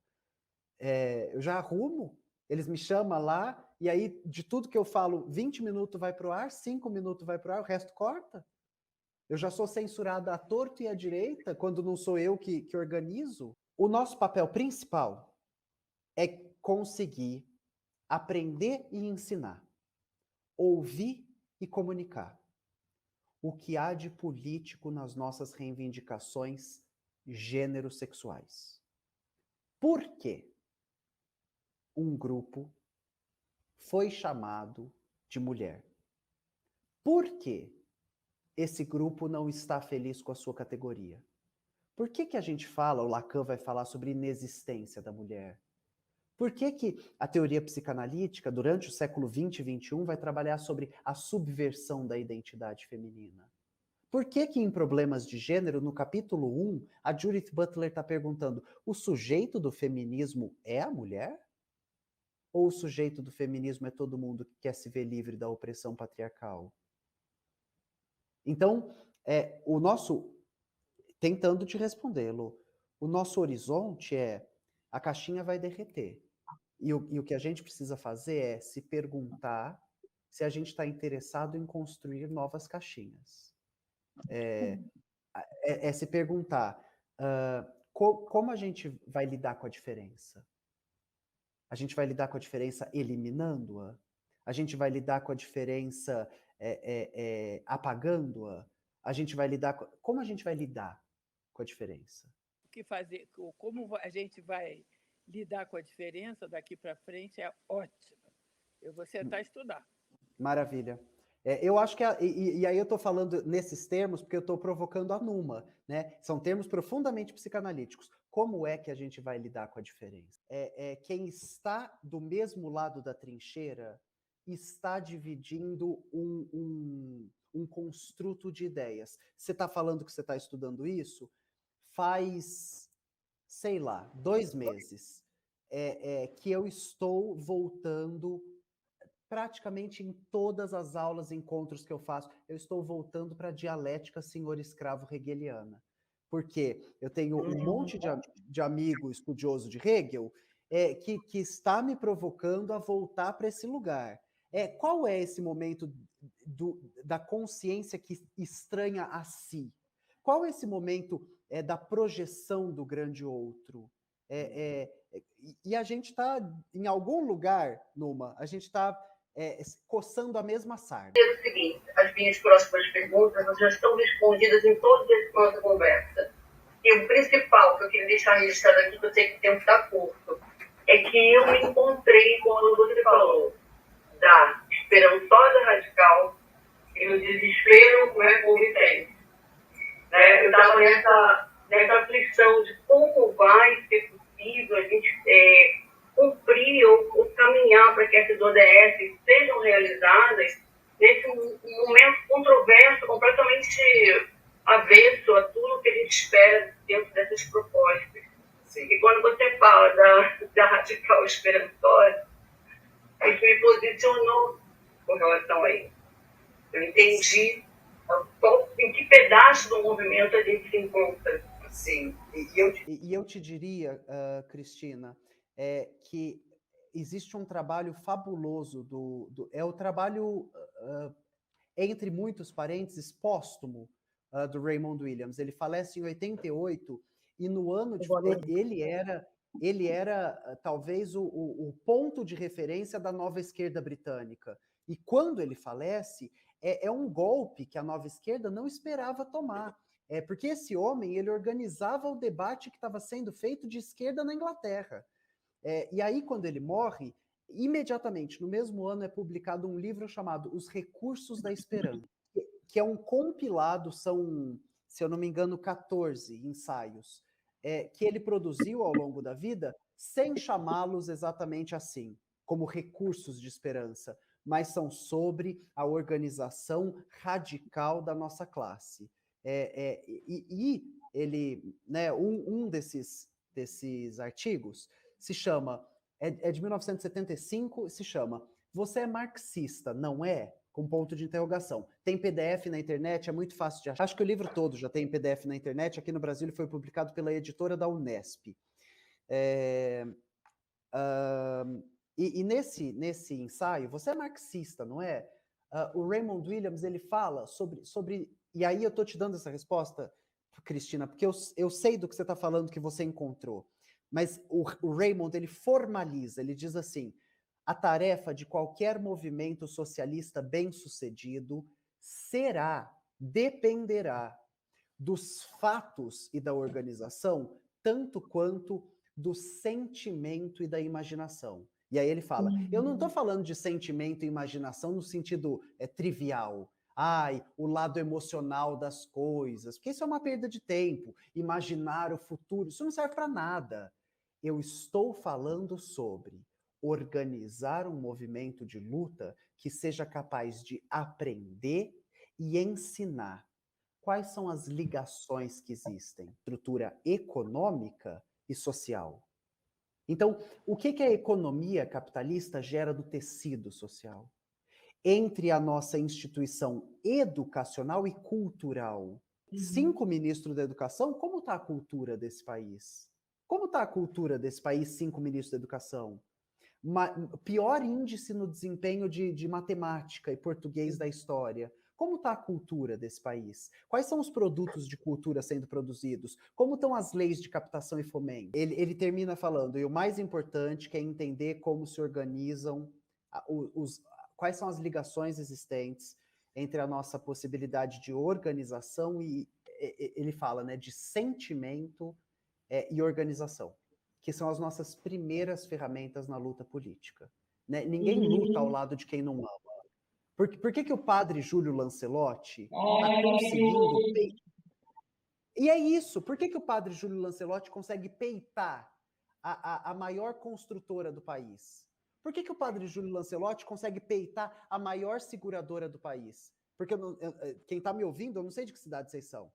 Eu já arrumo, eles me chamam lá, e aí, de tudo que eu falo, 20 minutos vai para o ar, 5 minutos vai para o ar, o resto corta. Eu já sou censurada à torto e à direita, quando não sou eu que organizo. O nosso papel principal é conseguir aprender e ensinar, ouvir e comunicar o que há de político nas nossas reivindicações gênero-sexuais. Por que um grupo foi chamado de mulher? Por que esse grupo não está feliz com a sua categoria? Por que a gente fala, o Lacan vai falar sobre inexistência da mulher? Por que a teoria psicanalítica, durante o século 20 e 21, vai trabalhar sobre a subversão da identidade feminina? Por que em Problemas de Gênero, no capítulo 1, a Judith Butler está perguntando, o sujeito do feminismo é a mulher? Ou o sujeito do feminismo é todo mundo que quer se ver livre da opressão patriarcal? Então, tentando te respondê-lo, o nosso horizonte a caixinha vai derreter. E o que a gente precisa fazer é se perguntar se a gente está interessado em construir novas caixinhas. Se perguntar como a gente vai lidar com a diferença? A gente vai lidar com a diferença eliminando-a? A gente vai lidar com a diferença apagando-a? A gente vai lidar como a gente vai lidar com a diferença? O que fazer, como a gente vai lidar com a diferença daqui para frente é ótimo. Eu vou sentar e estudar. Maravilha. Eu acho que e aí eu estou falando nesses termos porque eu estou provocando a Numa, né? São termos profundamente psicanalíticos. Como é que a gente vai lidar com a diferença? Quem está do mesmo lado da trincheira está dividindo um construto de ideias. Você está falando que você está estudando isso? Faz, sei lá, 2 meses que eu estou voltando praticamente em todas as aulas, encontros que eu faço, eu estou voltando para a dialética senhor-escravo hegeliana. Porque eu tenho um monte de amigo estudioso de Hegel que está me provocando a voltar para esse lugar. Qual é esse momento da consciência que estranha a si? Qual é esse momento da projeção do grande outro? E a gente está, em algum lugar, Numa, a gente está coçando a mesma sarna. É o seguinte, as minhas próximas perguntas já estão respondidas em toda essa conversa. E o principal que eu queria deixar registrado aqui, que eu sei que o tempo está curto, é que eu me encontrei quando você falou da esperançosa radical e do desespero convivente. Eu estava nessa aflição de como vai ser possível a gente cumprir ou caminhar caminhar para que essas ODS sejam realizadas nesse momento controverso, completamente avesso a tudo que a gente espera dentro dessas propostas. Sim. E quando você fala da radical esperançosa, isso me posicionou com relação a isso. Eu entendi em que pedaço do movimento a gente se encontra. Sim. E eu te diria, Cristina, que existe um trabalho fabuloso é o trabalho, entre muitos parênteses, póstumo, do Raymond Williams. Ele falece em 88 e no ano de ele era talvez o ponto de referência da nova esquerda britânica. E quando ele falece, é um golpe que a nova esquerda não esperava tomar. Porque esse homem, ele organizava o debate que estava sendo feito de esquerda na Inglaterra. E aí, quando ele morre, imediatamente, no mesmo ano, é publicado um livro chamado Os Recursos da Esperança, que é um compilado, são, se eu não me engano, 14 ensaios, que ele produziu ao longo da vida, sem chamá-los exatamente assim, como recursos de esperança, mas são sobre a organização radical da nossa classe. E ele, né, um desses artigos se chama, é de 1975, se chama Você é marxista, não é? Com ponto de interrogação. Tem PDF na internet, é muito fácil de achar. Acho que o livro todo já tem PDF na internet. Aqui no Brasil ele foi publicado pela editora da Unesp. E nesse ensaio, você é marxista, não é? O Raymond Williams, ele fala sobre... E aí eu estou te dando essa resposta, Cristina, porque eu sei do que você está falando que você encontrou. Mas o Raymond, ele formaliza, ele diz assim, a tarefa de qualquer movimento socialista bem-sucedido dependerá dos fatos e da organização, tanto quanto do sentimento e da imaginação. E aí ele fala, eu não estou falando de sentimento e imaginação no sentido trivial, o lado emocional das coisas, porque isso é uma perda de tempo, imaginar o futuro, isso não serve para nada. Eu estou falando sobre organizar um movimento de luta que seja capaz de aprender e ensinar quais são as ligações que existem, estrutura econômica e social. Então, o que a economia capitalista gera do tecido social? Entre a nossa instituição educacional e cultural. 5 ministros da educação, como está a cultura desse país? Como está a cultura desse país, 5 ministros da educação? Pior índice no desempenho de matemática e português da história. Como está a cultura desse país? Quais são os produtos de cultura sendo produzidos? Como estão as leis de captação e fomento? Ele termina falando, e o mais importante que é entender como se organizam, quais são as ligações existentes entre a nossa possibilidade de organização e, ele fala, né, de sentimento e organização, que são as nossas primeiras ferramentas na luta política. Né? Ninguém luta ao lado de quem não ama. Por que o padre Júlio Lancelotti está conseguindo peitar? E é isso, por que o padre Júlio Lancelotti consegue peitar a maior construtora do país? Por que o padre Júlio Lancelotti consegue peitar a maior seguradora do país? Porque quem está me ouvindo, eu não sei de que cidade vocês são.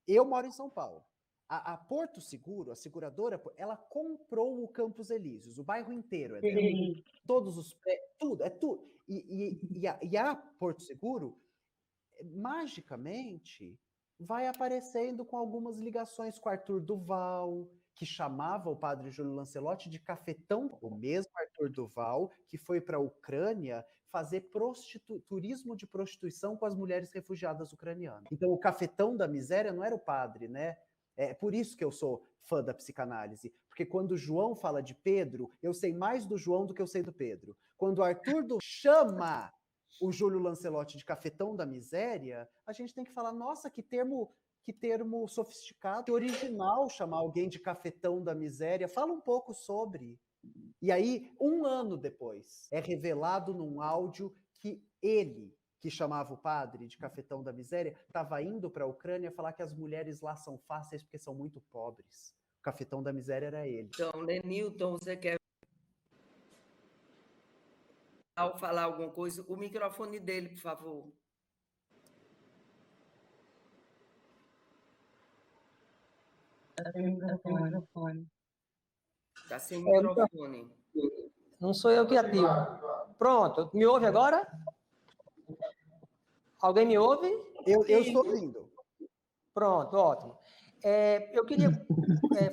Eu moro em São Paulo. A Porto Seguro, a seguradora, ela comprou o Campos Elíseos, o bairro inteiro é dela. Todos os tudo, é tudo. E a Porto Seguro, magicamente, vai aparecendo com algumas ligações com Arthur Duval, que chamava o padre Júlio Lancelotti de cafetão, o mesmo Arthur Duval que foi para a Ucrânia fazer turismo de prostituição com as mulheres refugiadas ucranianas. Então, o cafetão da miséria não era o padre, né? É por isso que eu sou fã da psicanálise, porque quando João fala de Pedro, eu sei mais do João do que eu sei do Pedro. Quando Arthur chama o Júlio Lancelotti de cafetão da miséria, a gente tem que falar, nossa, que termo sofisticado, que original chamar alguém de cafetão da miséria. Fala um pouco sobre. E aí, 1 ano depois, é revelado num áudio que ele, que chamava o padre de cafetão da miséria, estava indo para a Ucrânia falar que as mulheres lá são fáceis porque são muito pobres. O cafetão da miséria era ele. Então, né, Newton, você quer... ao falar alguma coisa, o microfone dele, por favor. Tá sem microfone. Está sem microfone. Não sou eu que ativo. Pronto, me ouve agora? Alguém me ouve? Eu estou ouvindo. Pronto, ótimo. Eu queria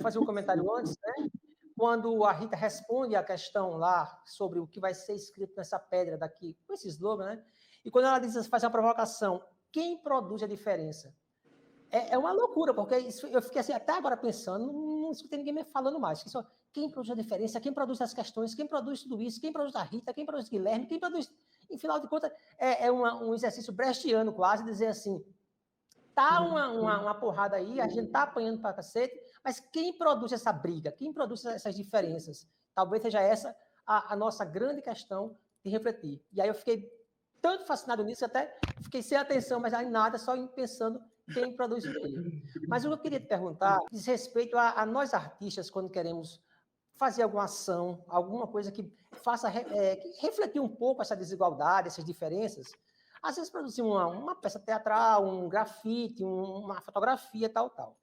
fazer um comentário antes, né? Quando a Rita responde a questão lá sobre o que vai ser escrito nessa pedra daqui, com esse slogan, né? E quando ela diz, faz uma provocação, quem produz a diferença? É uma loucura, porque isso, eu fiquei assim, até agora pensando, não escutei ninguém me falando mais. Quem produz a diferença? Quem produz as questões? Quem produz tudo isso? Quem produz a Rita? Quem produz o Guilherme? Quem produz... Em final de contas, um exercício brechtiano quase, dizer assim, tá uma porrada aí, a gente tá apanhando pra cacete, mas quem produz essa briga? Quem produz essas diferenças? Talvez seja essa a nossa grande questão de refletir. E aí eu fiquei tanto fascinado nisso, até fiquei sem atenção, mas aí nada, só pensando quem produz o quê. Mas o que eu queria te perguntar diz respeito a nós artistas, quando queremos fazer alguma ação, alguma coisa que faça refletir um pouco essa desigualdade, essas diferenças. Às vezes produzir uma peça teatral, um grafite, uma fotografia, tal.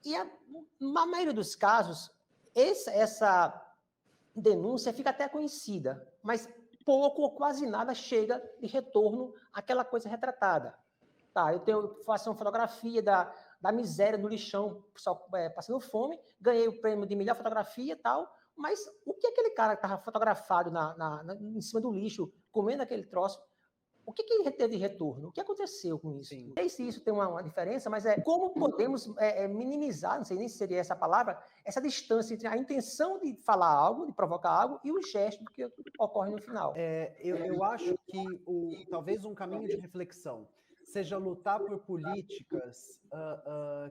E na maioria dos casos, essa denúncia fica até conhecida, mas pouco ou quase nada chega de retorno àquela coisa retratada. Tá, eu faço uma fotografia da miséria no lixão, só passando fome, ganhei o prêmio de melhor fotografia e tal, mas o que aquele cara que estava fotografado em cima do lixo, comendo aquele troço, o que ele teve de retorno? O que aconteceu com isso? Sim. Não sei se isso tem uma diferença, mas como podemos minimizar, não sei nem se seria essa palavra, essa distância entre a intenção de falar algo, de provocar algo, e o gesto que ocorre no final. Eu acho que talvez um caminho de reflexão seja lutar por políticas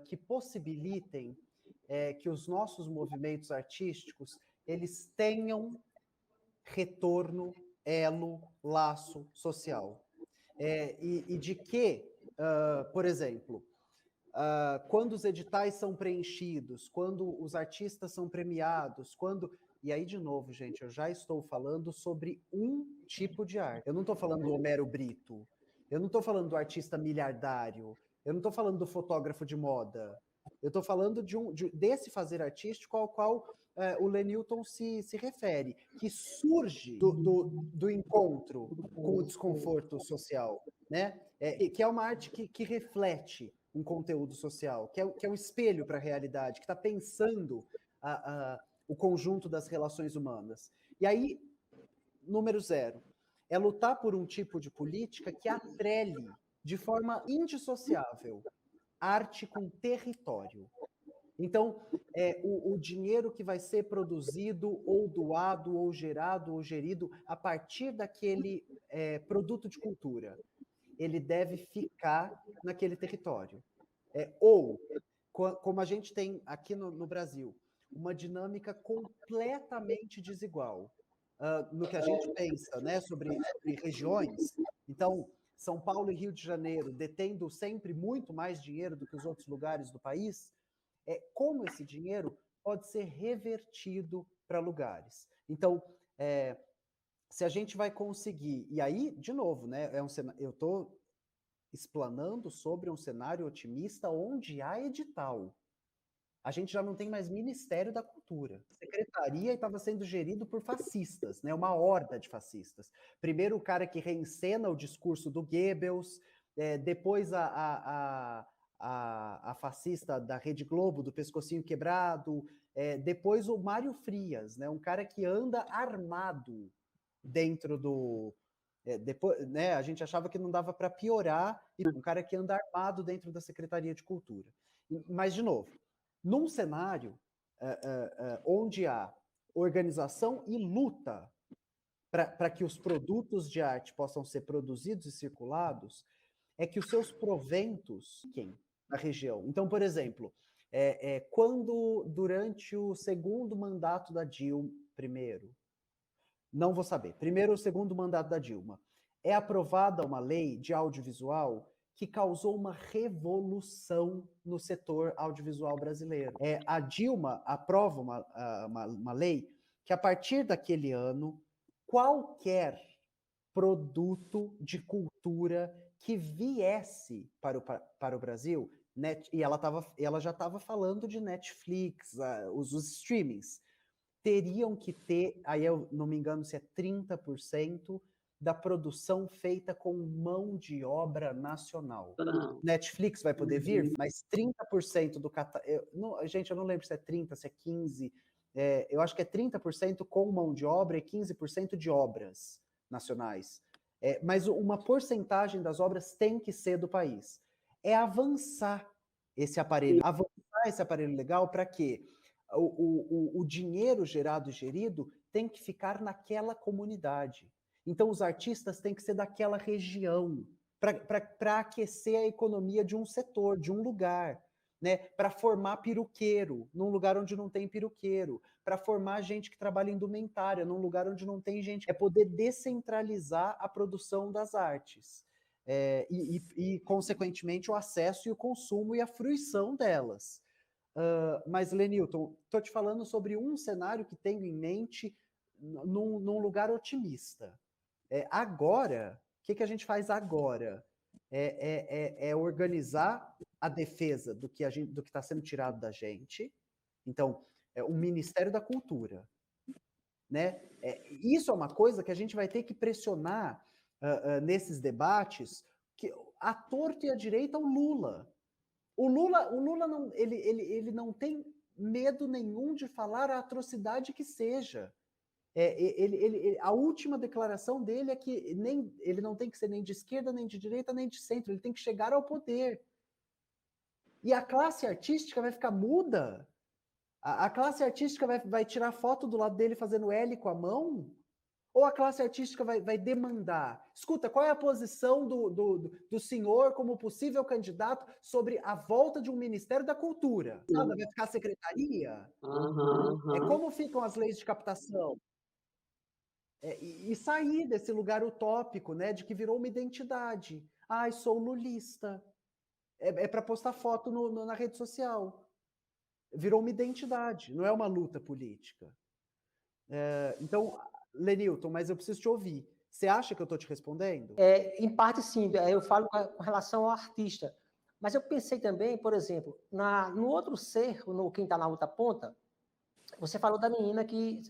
que possibilitem que os nossos movimentos artísticos eles tenham retorno, elo, laço social. E de que, por exemplo, quando os editais são preenchidos, quando os artistas são premiados, E aí, de novo, gente, eu já estou falando sobre um tipo de arte. Eu não estou falando do Homero Brito, eu não estou falando do artista miliardário, eu não estou falando do fotógrafo de moda, eu estou falando desse fazer artístico ao qual o Lenilton se refere, que surge do encontro com o desconforto social, né? Que é uma arte que reflete um conteúdo social, que é o espelho para a realidade, que está pensando o conjunto das relações humanas. E aí, número 0, é lutar por um tipo de política que atrele de forma indissociável arte com território. Então, o dinheiro que vai ser produzido, ou doado, ou gerado, ou gerido a partir daquele produto de cultura, ele deve ficar naquele território. Ou, como a gente tem aqui no Brasil, uma dinâmica completamente desigual no que a gente pensa, né, sobre regiões. Então, São Paulo e Rio de Janeiro detendo sempre muito mais dinheiro do que os outros lugares do país, como esse dinheiro pode ser revertido para lugares. Então, se a gente vai conseguir... E aí, de novo, né, eu estou explanando sobre um cenário otimista onde há edital. A gente já não tem mais Ministério da Cultura. A secretaria estava sendo gerido por fascistas, né? Uma horda de fascistas. Primeiro o cara que reencena o discurso do Goebbels, depois a fascista da Rede Globo, do pescocinho quebrado, depois o Mário Frias, né? Um cara que anda armado dentro do... depois, né? A gente achava que não dava para piorar, um cara que anda armado dentro da Secretaria de Cultura. Mas, de novo, num cenário onde há organização e luta para que os produtos de arte possam ser produzidos e circulados, é que os seus proventos fiquem na região. Então, por exemplo, quando durante o segundo mandato da Dilma, não vou saber, primeiro ou segundo mandato da Dilma, é aprovada uma lei de audiovisual que causou uma revolução no setor audiovisual brasileiro. A Dilma aprova uma lei que, a partir daquele ano, qualquer produto de cultura que viesse para o Brasil, e ela já estava falando de Netflix, os streamings, teriam que ter, aí eu não me engano se é 30% da produção feita com mão de obra nacional. Netflix vai poder vir, mas 30% do catálogo... Gente, eu não lembro se é 30%, se é 15%, eu acho que é 30% com mão de obra e 15% de obras nacionais. Mas uma porcentagem das obras tem que ser do país. É avançar esse aparelho legal para quê? O dinheiro gerado e gerido tem que ficar naquela comunidade. Então, os artistas têm que ser daquela região, para aquecer a economia de um setor, de um lugar, né? Para formar peruqueiro, num lugar onde não tem peruqueiro, para formar gente que trabalha em indumentária, num lugar onde não tem gente. É poder descentralizar a produção das artes. E, consequentemente, o acesso e o consumo e a fruição delas. Mas, Lenilton, estou te falando sobre um cenário que tenho em mente num lugar otimista. Agora, o que a gente faz agora? É organizar a defesa do que está sendo tirado da gente. Então, o Ministério da Cultura. Né? Isso é uma coisa que a gente vai ter que pressionar nesses debates, que a torto e a direita, o Lula. O Lula não, ele não tem medo nenhum de falar a atrocidade que seja. A última declaração dele é que ele não tem que ser nem de esquerda, nem de direita, nem de centro. Ele tem que chegar ao poder. E a classe artística vai ficar muda? A classe artística vai tirar foto do lado dele fazendo L com a mão? Ou a classe artística vai demandar? Escuta, qual é a posição do senhor como possível candidato sobre a volta de um Ministério da Cultura? Nada, vai ficar a secretaria? Como ficam as leis de captação? E sair desse lugar utópico, né, de que virou uma identidade. Ai, sou lulista. Para postar foto na rede social. Virou uma identidade, não é uma luta política. Então, Lenilton, mas eu preciso te ouvir. Você acha que eu estou te respondendo? Em parte, sim. Eu falo com relação ao artista. Mas eu pensei também, por exemplo, no outro cerco, no Quem Está na Outra Ponta, você falou da menina que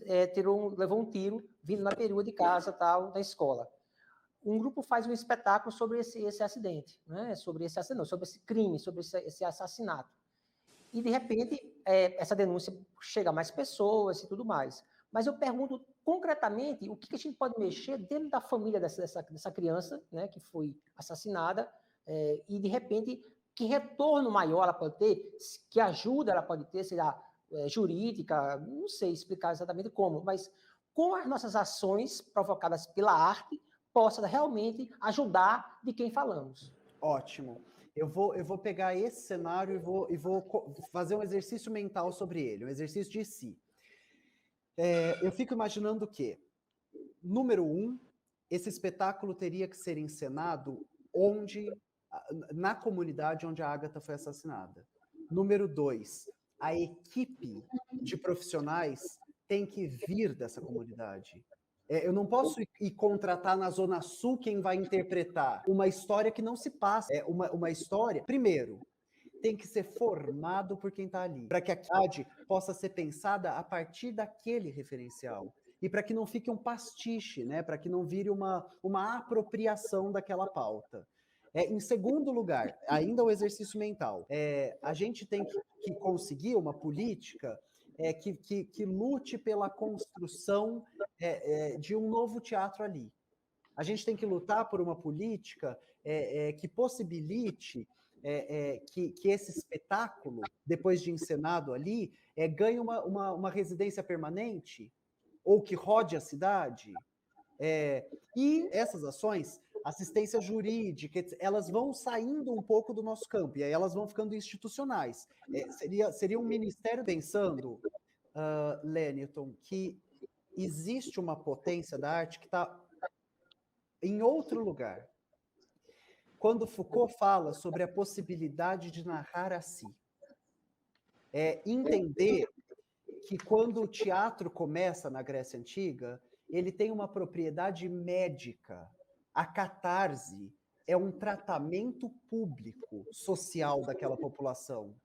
levou um tiro vindo na perua de casa, tal, da escola. Um grupo faz um espetáculo sobre esse acidente, né? Sobre esse crime, sobre esse assassinato. E, de repente, essa denúncia chega a mais pessoas e tudo mais. Mas eu pergunto, concretamente, o que a gente pode mexer dentro da família dessa criança, né, que foi assassinada, e, de repente, que retorno maior ela pode ter, que ajuda ela pode ter, sei lá, jurídica, não sei explicar exatamente como, mas com as nossas ações provocadas pela arte, possa realmente ajudar de quem falamos. Ótimo. Eu vou pegar esse cenário e vou fazer um exercício mental sobre ele, um exercício de si. Eu fico imaginando que, número 1, esse espetáculo teria que ser encenado na comunidade onde a Ágata foi assassinada. Número 2, a equipe de profissionais tem que vir dessa comunidade. Eu não posso ir contratar na Zona Sul quem vai interpretar uma história que não se passa. Uma história, primeiro, tem que ser formado por quem está ali, para que a cidade possa ser pensada a partir daquele referencial. E para que não fique um pastiche, né? Para que não vire uma apropriação daquela pauta. Em segundo lugar, ainda o exercício mental. A gente tem que conseguir uma política que lute pela construção de um novo teatro ali. A gente tem que lutar por uma política que possibilite que esse espetáculo, depois de encenado ali, ganhe uma residência permanente, ou que rode a cidade. E essas ações, assistência jurídica, elas vão saindo um pouco do nosso campo, e aí elas vão ficando institucionais. Seria um ministério pensando, Lenilton, que existe uma potência da arte que está em outro lugar. Quando Foucault fala sobre a possibilidade de narrar a si, entender que quando o teatro começa na Grécia Antiga, ele tem uma propriedade médica. A catarse é um tratamento público, social daquela população.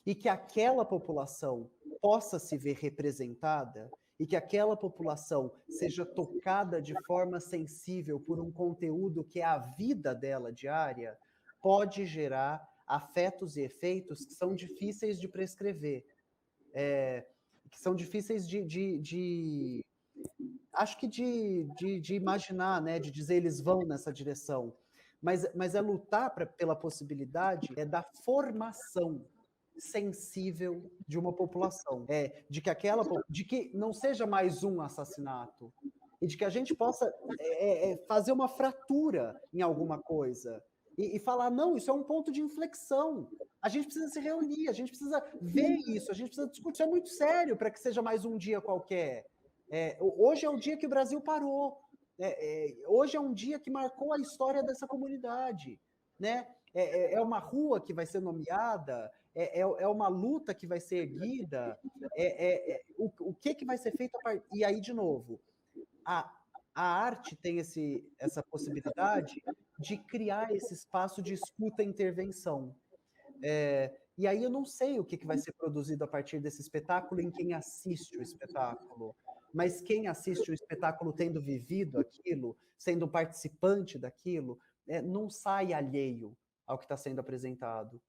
E que aquela população possa se ver representada e que aquela população seja tocada de forma sensível por um conteúdo que é a vida dela diária, pode gerar afetos e efeitos que são difíceis de prescrever, que são difíceis acho que de imaginar, né, de dizer eles vão nessa direção, mas é lutar pela possibilidade da formação sensível de uma população, de que não seja mais um assassinato e de que a gente possa fazer uma fratura em alguma coisa e falar, não, isso é um ponto de inflexão, a gente precisa se reunir, a gente precisa ver isso, a gente precisa discutir, isso é muito sério para que seja mais um dia qualquer. Hoje é o dia que o Brasil parou, hoje é um dia que marcou a história dessa comunidade, né? É uma rua que vai ser nomeada, é uma luta que vai ser erguida, o que vai ser feito e aí, de novo, a arte tem essa possibilidade de criar esse espaço de escuta e intervenção. E aí eu não sei o que vai ser produzido a partir desse espetáculo em quem assiste o espetáculo, mas quem assiste o espetáculo tendo vivido aquilo, sendo participante daquilo, não sai alheio ao que está sendo apresentado.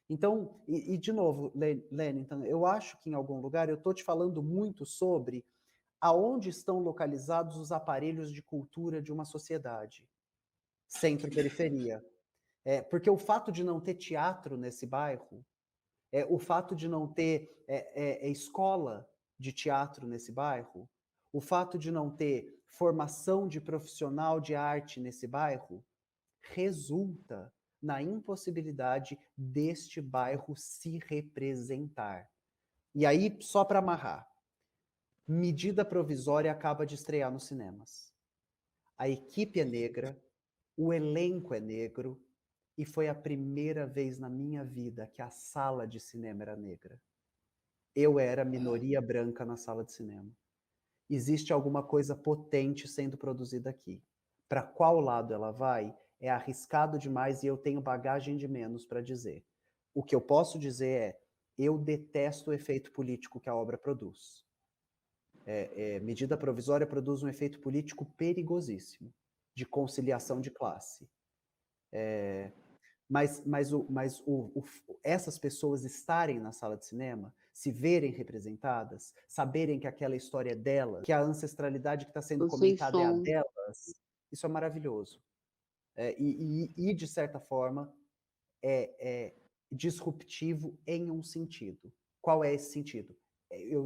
Então, e de novo, Lene, então, eu acho que em algum lugar eu estou te falando muito sobre aonde estão localizados os aparelhos de cultura de uma sociedade, centro-periferia. Porque o fato de não ter teatro nesse bairro, o fato de não ter escola de teatro nesse bairro, o fato de não ter formação de profissional de arte nesse bairro, resulta na impossibilidade deste bairro se representar. E aí, só para amarrar, Medida Provisória acaba de estrear nos cinemas. A equipe é negra, o elenco é negro, e foi a primeira vez na minha vida que a sala de cinema era negra. Eu era minoria branca na sala de cinema. Existe alguma coisa potente sendo produzida aqui. Para qual lado ela vai, é arriscado demais e eu tenho bagagem de menos para dizer. O que eu posso dizer eu detesto o efeito político que a obra produz. Medida Provisória produz um efeito político perigosíssimo, de conciliação de classe. Mas essas pessoas estarem na sala de cinema, se verem representadas, saberem que aquela história é delas, que a ancestralidade que está sendo comentada é a delas, isso é maravilhoso. E de certa forma, é disruptivo em um sentido. Qual é esse sentido?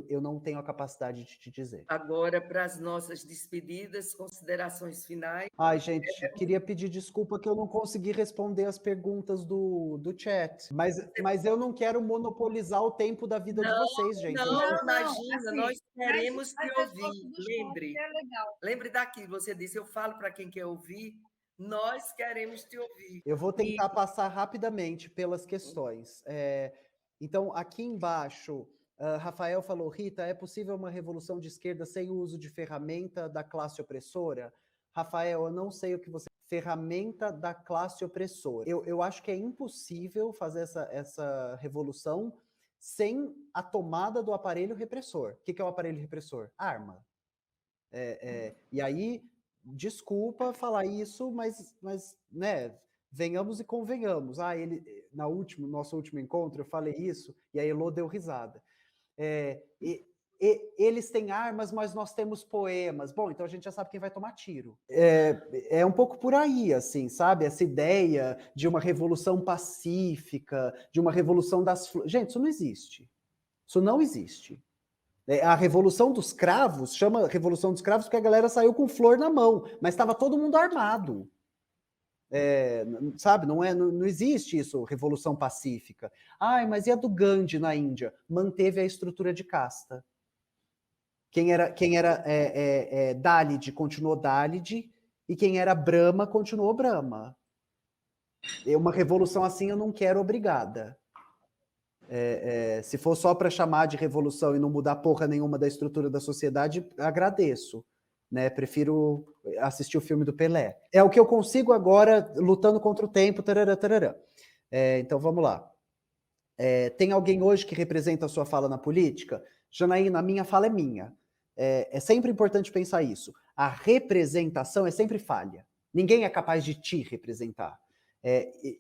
Eu não tenho a capacidade de te dizer. Agora, para as nossas despedidas, considerações finais. Ai, gente, queria pedir desculpa que eu não consegui responder as perguntas do chat, mas eu não quero monopolizar o tempo da vida de vocês, gente. Não, imagina, assim, nós queremos te as ouvir. Lembre. É legal. Lembre daquilo, você disse, eu falo para quem quer ouvir, nós queremos te ouvir. Eu vou tentar passar rapidamente pelas questões. Então, aqui embaixo, Rafael falou, Rita, é possível uma revolução de esquerda sem o uso de ferramenta da classe opressora? Rafael, eu não sei o que você... Ferramenta da classe opressora. Eu acho que é impossível fazer essa revolução sem a tomada do aparelho repressor. O que é o aparelho repressor? Arma. E aí, desculpa falar isso, mas né, venhamos e convenhamos. No nosso último encontro, eu falei isso, e a Elô deu risada. Eles têm armas, mas nós temos poemas. Bom, então a gente já sabe quem vai tomar tiro. É um pouco por aí, assim, sabe? Essa ideia de uma revolução pacífica, de uma revolução das flores. Gente, isso não existe. Isso não existe. A Revolução dos Cravos, chama Revolução dos Cravos porque a galera saiu com flor na mão, mas estava todo mundo armado. Sabe, não existe isso, revolução pacífica. Mas e a do Gandhi na Índia? Manteve a estrutura de casta. Quem era Dalit continuou Dalit, e quem era Brahma continuou Brahma. Uma revolução assim eu não quero obrigada. Se for só para chamar de revolução e não mudar porra nenhuma da estrutura da sociedade, agradeço. né? Prefiro assistir o filme do Pelé. É o que eu consigo agora, lutando contra o tempo, tarará, tarará. Então, vamos lá. Tem alguém hoje que representa a sua fala na política? Janaína, a minha fala é minha. É sempre importante pensar isso. A representação é sempre falha. Ninguém é capaz de te representar.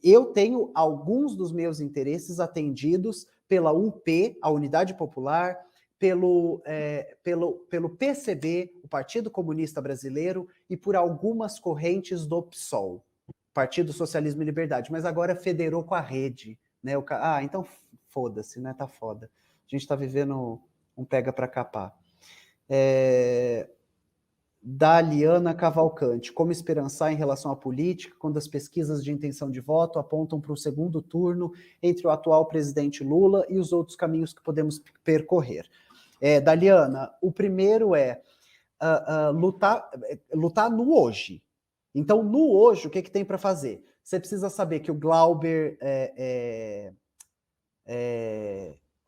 Eu tenho alguns dos meus interesses atendidos pela UP, a Unidade Popular, pelo PCB, o Partido Comunista Brasileiro, e por algumas correntes do PSOL, Partido Socialismo e Liberdade, mas agora federou com a rede, né? Então foda-se, né? Tá foda. A gente tá vivendo um pega pra capar. Daliana Cavalcante, como esperançar em relação à política quando as pesquisas de intenção de voto apontam para o segundo turno entre o atual presidente Lula e os outros caminhos que podemos percorrer? Daliana, o primeiro é lutar no hoje. Então, no hoje, o que tem para fazer? Você precisa saber que o Glauber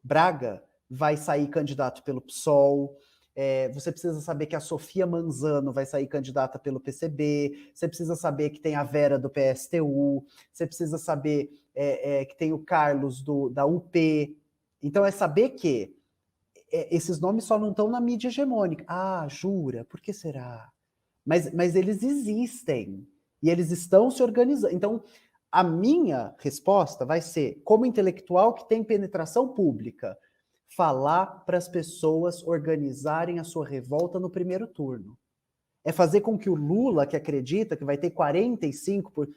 Braga vai sair candidato pelo PSOL. Você precisa saber que a Sofia Manzano vai sair candidata pelo PCB, você precisa saber que tem a Vera do PSTU, você precisa saber que tem o Carlos da UP. Então é saber que esses nomes só não estão na mídia hegemônica. Ah, jura? Por que será? Mas eles existem e eles estão se organizando. Então, a minha resposta vai ser, como intelectual que tem penetração pública, falar para as pessoas organizarem a sua revolta no primeiro turno. É fazer com que o Lula, que acredita que vai ter 45%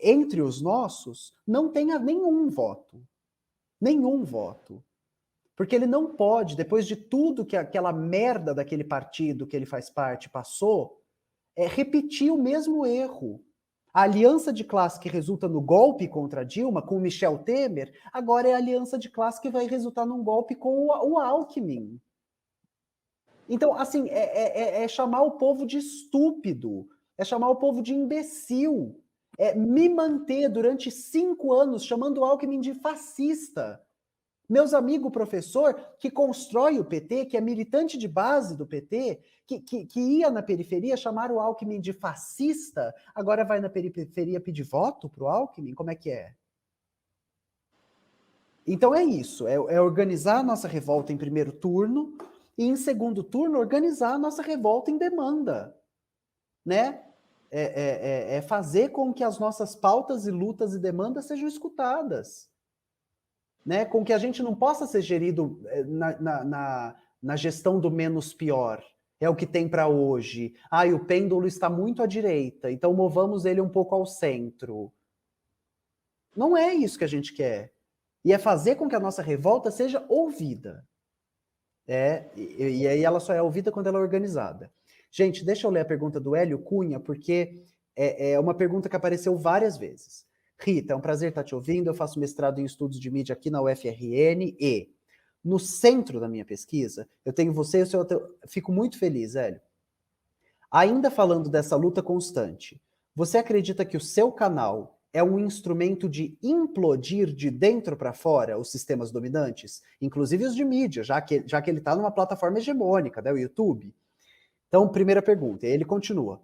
entre os nossos, não tenha nenhum voto. Nenhum voto. Porque ele não pode, depois de tudo que aquela merda daquele partido que ele faz parte passou, repetir o mesmo erro. A aliança de classe que resulta no golpe contra Dilma, com o Michel Temer, agora é a aliança de classe que vai resultar num golpe com o Alckmin. Então, assim, é chamar o povo de estúpido, é chamar o povo de imbecil, é me manter durante 5 anos chamando o Alckmin de fascista. Meus amigos professor, que constrói o PT, que é militante de base do PT, que ia na periferia chamar o Alckmin de fascista, agora vai na periferia pedir voto pro Alckmin? Como é que é? Então é isso, é organizar a nossa revolta em primeiro turno e em segundo turno organizar a nossa revolta em demanda, né? É fazer com que as nossas pautas e lutas e demandas sejam escutadas. Né, com que a gente não possa ser gerido na gestão do menos pior. É o que tem para hoje. O pêndulo está muito à direita, então movamos ele um pouco ao centro. Não é isso que a gente quer. E é fazer com que a nossa revolta seja ouvida. E aí ela só é ouvida quando ela é organizada. Gente, deixa eu ler a pergunta do Hélio Cunha, porque é uma pergunta que apareceu várias vezes. Rita, é um prazer estar te ouvindo. Eu faço mestrado em estudos de mídia aqui na UFRN e no centro da minha pesquisa, eu tenho você e o seu... Fico muito feliz, Hélio. Ainda falando dessa luta constante, você acredita que o seu canal é um instrumento de implodir de dentro para fora os sistemas dominantes, inclusive os de mídia, já que ele está numa plataforma hegemônica, né, o YouTube? Então, primeira pergunta, e ele continua.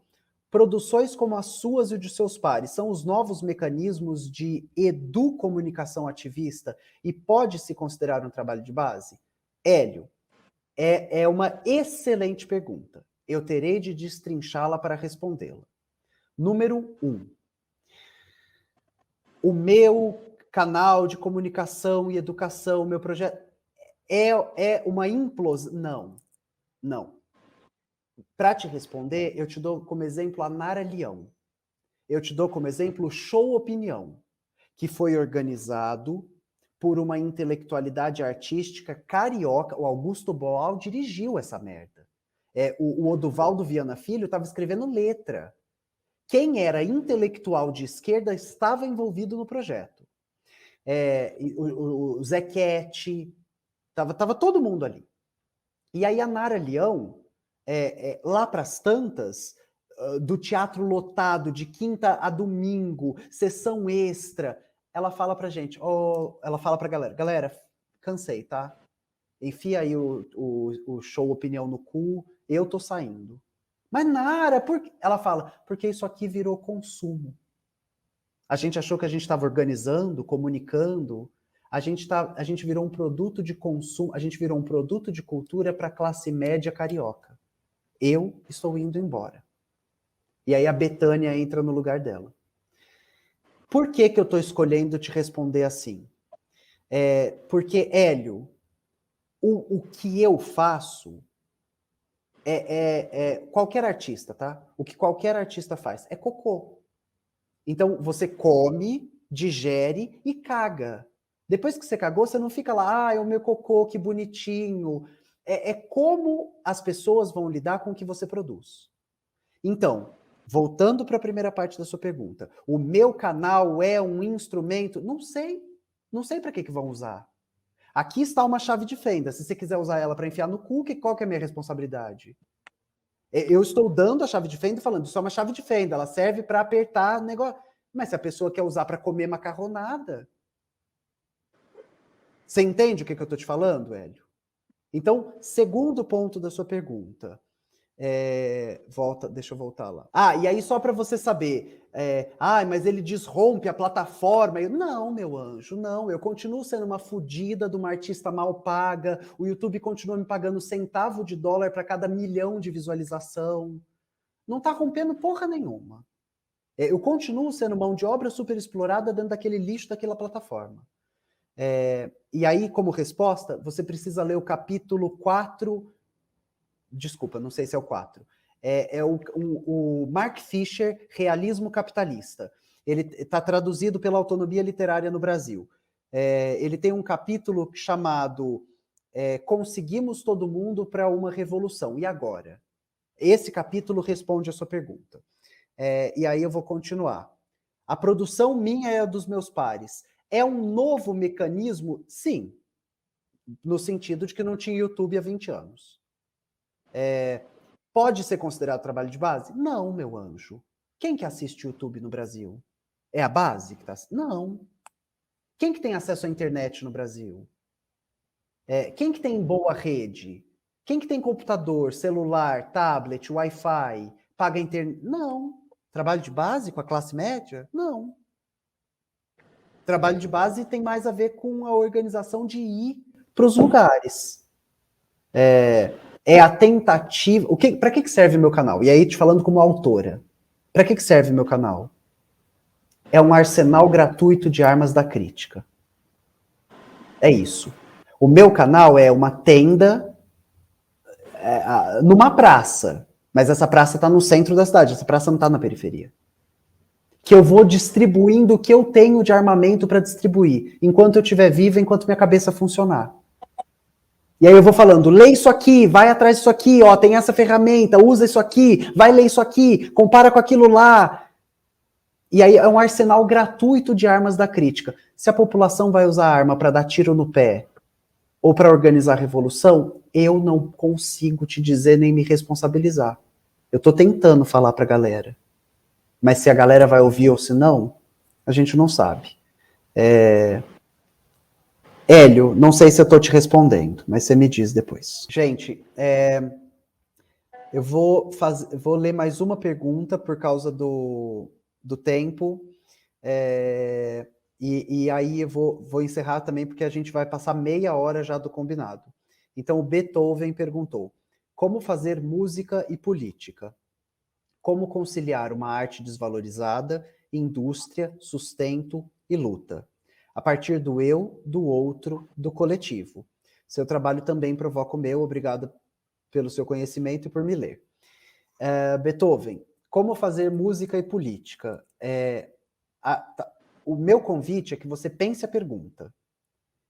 Produções como as suas e de seus pares são os novos mecanismos de educomunicação ativista e pode-se considerar um trabalho de base? Hélio, é uma excelente pergunta. Eu terei de destrinchá-la para respondê-la. Número 1. O meu canal de comunicação e educação, o meu projeto, é uma implosão? Não. Para te responder, eu te dou como exemplo a Nara Leão. Eu te dou como exemplo o Show Opinião, que foi organizado por uma intelectualidade artística carioca. O Augusto Boal dirigiu essa merda. O Oduvaldo Viana Filho estava escrevendo letra. Quem era intelectual de esquerda estava envolvido no projeto. O Zequete, estava todo mundo ali. E aí a Nara Leão, lá para as tantas, do teatro lotado, de quinta a domingo, sessão extra, ela fala pra gente, ela fala pra galera, cansei, tá? Enfia aí o Show Opinião no cu, eu tô saindo. Mas Nara, por quê? Ela fala, porque isso aqui virou consumo. A gente achou que a gente estava organizando, comunicando, a gente virou um produto de consumo, a gente virou um produto de cultura para a classe média carioca. Eu estou indo embora. E aí a Betânia entra no lugar dela. Por que eu estou escolhendo te responder assim? Porque, Hélio, o que eu faço qualquer artista, tá? O que qualquer artista faz é cocô. Então, você come, digere e caga. Depois que você cagou, você não fica lá, o meu cocô, que bonitinho. É como as pessoas vão lidar com o que você produz. Então, voltando para a primeira parte da sua pergunta, o meu canal é um instrumento? Não sei. Não sei para que vão usar. Aqui está uma chave de fenda. Se você quiser usar ela para enfiar no cu, qual que é a minha responsabilidade? Eu estou dando a chave de fenda e falando, isso é uma chave de fenda, ela serve para apertar o negócio. Mas se a pessoa quer usar para comer macarronada... Você entende o que eu estou te falando, Hélio? Então, segundo ponto da sua pergunta. Deixa eu voltar lá. E aí só para você saber, mas ele desrompe a plataforma. Não, meu anjo, não. Eu continuo sendo uma fudida de uma artista mal paga. O YouTube continua me pagando centavo de dólar para cada 1 milhão de visualização. Não tá rompendo porra nenhuma. Eu continuo sendo mão de obra super explorada dentro daquele lixo daquela plataforma. E aí, como resposta, você precisa ler o capítulo 4... Desculpa, não sei se é o 4. O Mark Fisher, Realismo Capitalista. Ele está traduzido pela Autonomia Literária no Brasil. Ele tem um capítulo chamado Conseguimos Todo Mundo para uma Revolução. E agora? Esse capítulo responde a sua pergunta. E aí eu vou continuar. A produção minha é a dos meus pares. É um novo mecanismo? Sim. No sentido de que não tinha YouTube há 20 anos. Pode ser considerado trabalho de base? Não, meu anjo. Quem que assiste YouTube no Brasil? É a base que está? Não. Quem que tem acesso à internet no Brasil? Quem que tem boa rede? Quem que tem computador, celular, tablet, Wi-Fi, paga internet? Não. Trabalho de base com a classe média? Não. Trabalho de base tem mais a ver com a organização de ir para os lugares. A tentativa... Para que serve meu canal? E aí, te falando como autora. Para que serve meu canal? É um arsenal gratuito de armas da crítica. É isso. O meu canal é uma tenda numa praça. Mas essa praça está no centro da cidade. Essa praça não está na periferia. Que eu vou distribuindo o que eu tenho de armamento para distribuir. Enquanto eu estiver viva, enquanto minha cabeça funcionar. E aí eu vou falando, lê isso aqui, vai atrás disso aqui, ó, tem essa ferramenta, usa isso aqui, vai ler isso aqui, compara com aquilo lá. E aí é um arsenal gratuito de armas da crítica. Se a população vai usar arma para dar tiro no pé ou para organizar a revolução, eu não consigo te dizer nem me responsabilizar. Eu estou tentando falar para a galera. Mas se a galera vai ouvir ou se não, a gente não sabe. Hélio, não sei se eu estou te respondendo, mas você me diz depois. Gente, eu vou ler mais uma pergunta por causa do tempo, e aí eu vou encerrar também, porque a gente vai passar meia hora já do combinado. Então, o Beethoven perguntou, como fazer música e política? Como conciliar uma arte desvalorizada, indústria, sustento e luta? A partir do eu, do outro, do coletivo. Seu trabalho também provoca o meu, obrigado pelo seu conhecimento e por me ler. Beethoven, como fazer música e política? O meu convite é que você pense a pergunta.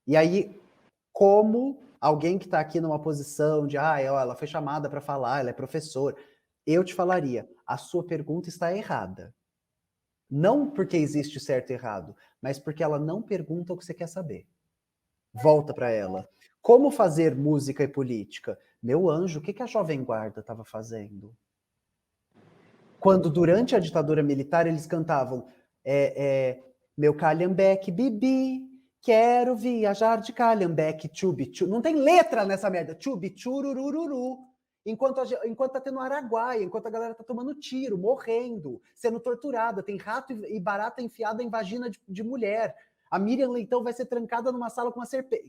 E aí, como alguém que está aqui numa posição de, ela foi chamada para falar, ela é professora, eu te falaria, a sua pergunta está errada. Não porque existe certo e errado, mas porque ela não pergunta o que você quer saber. Volta para ela. Como fazer música e política? Meu anjo, o que a Jovem Guarda estava fazendo? Quando, durante a ditadura militar, eles cantavam meu calhambeque, bibi, quero viajar de calhambeque, tchubi, tchu. Não tem letra nessa merda. Tchubi, tchururururu. Enquanto tá tendo Araguaia, enquanto a galera tá tomando tiro, morrendo, sendo torturada, tem rato e barata enfiada em vagina de mulher. A Miriam Leitão vai ser trancada numa sala com uma serpente.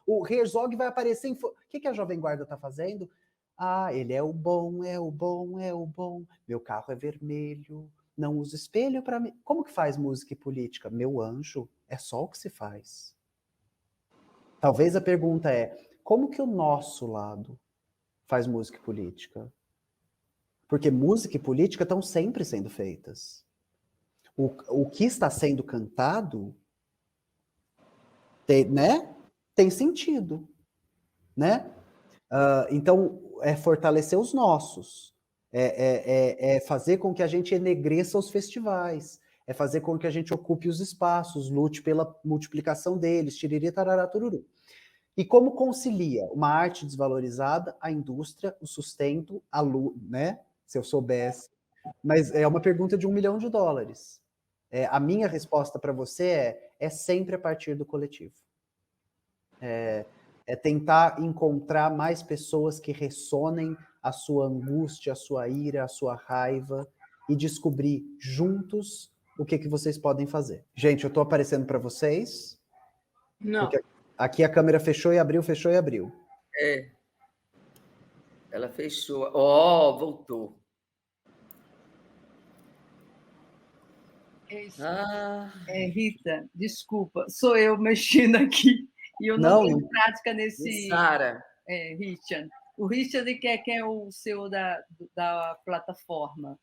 O Herzog vai aparecer em... O que a Jovem Guarda tá fazendo? Ah, ele é o bom, é o bom, é o bom. Meu carro é vermelho, não uso espelho para mim. Como que faz música e política? Meu anjo, é só o que se faz. Talvez a pergunta é, como que o nosso lado faz música e política? Porque música e política estão sempre sendo feitas. O que está sendo cantado tem sentido, né? Então, é fortalecer os nossos, é fazer com que a gente enegreça os festivais, é fazer com que a gente ocupe os espaços, lute pela multiplicação deles, tiriri, tarará, tururu. E como concilia uma arte desvalorizada, a indústria, o sustento, a luz, né? Se eu soubesse. Mas é uma pergunta de $1 milhão. A minha resposta para você é sempre a partir do coletivo. É tentar encontrar mais pessoas que ressonem a sua angústia, a sua ira, a sua raiva e descobrir juntos o que vocês podem fazer. Gente, eu estou aparecendo para vocês? Não. Porque aqui a câmera fechou e abriu, fechou e abriu. Ela fechou. Ó, voltou. Rita, desculpa, sou eu mexendo aqui e eu não tenho prática nesse. Sara. Richard. O Richard quem é o CEO da plataforma.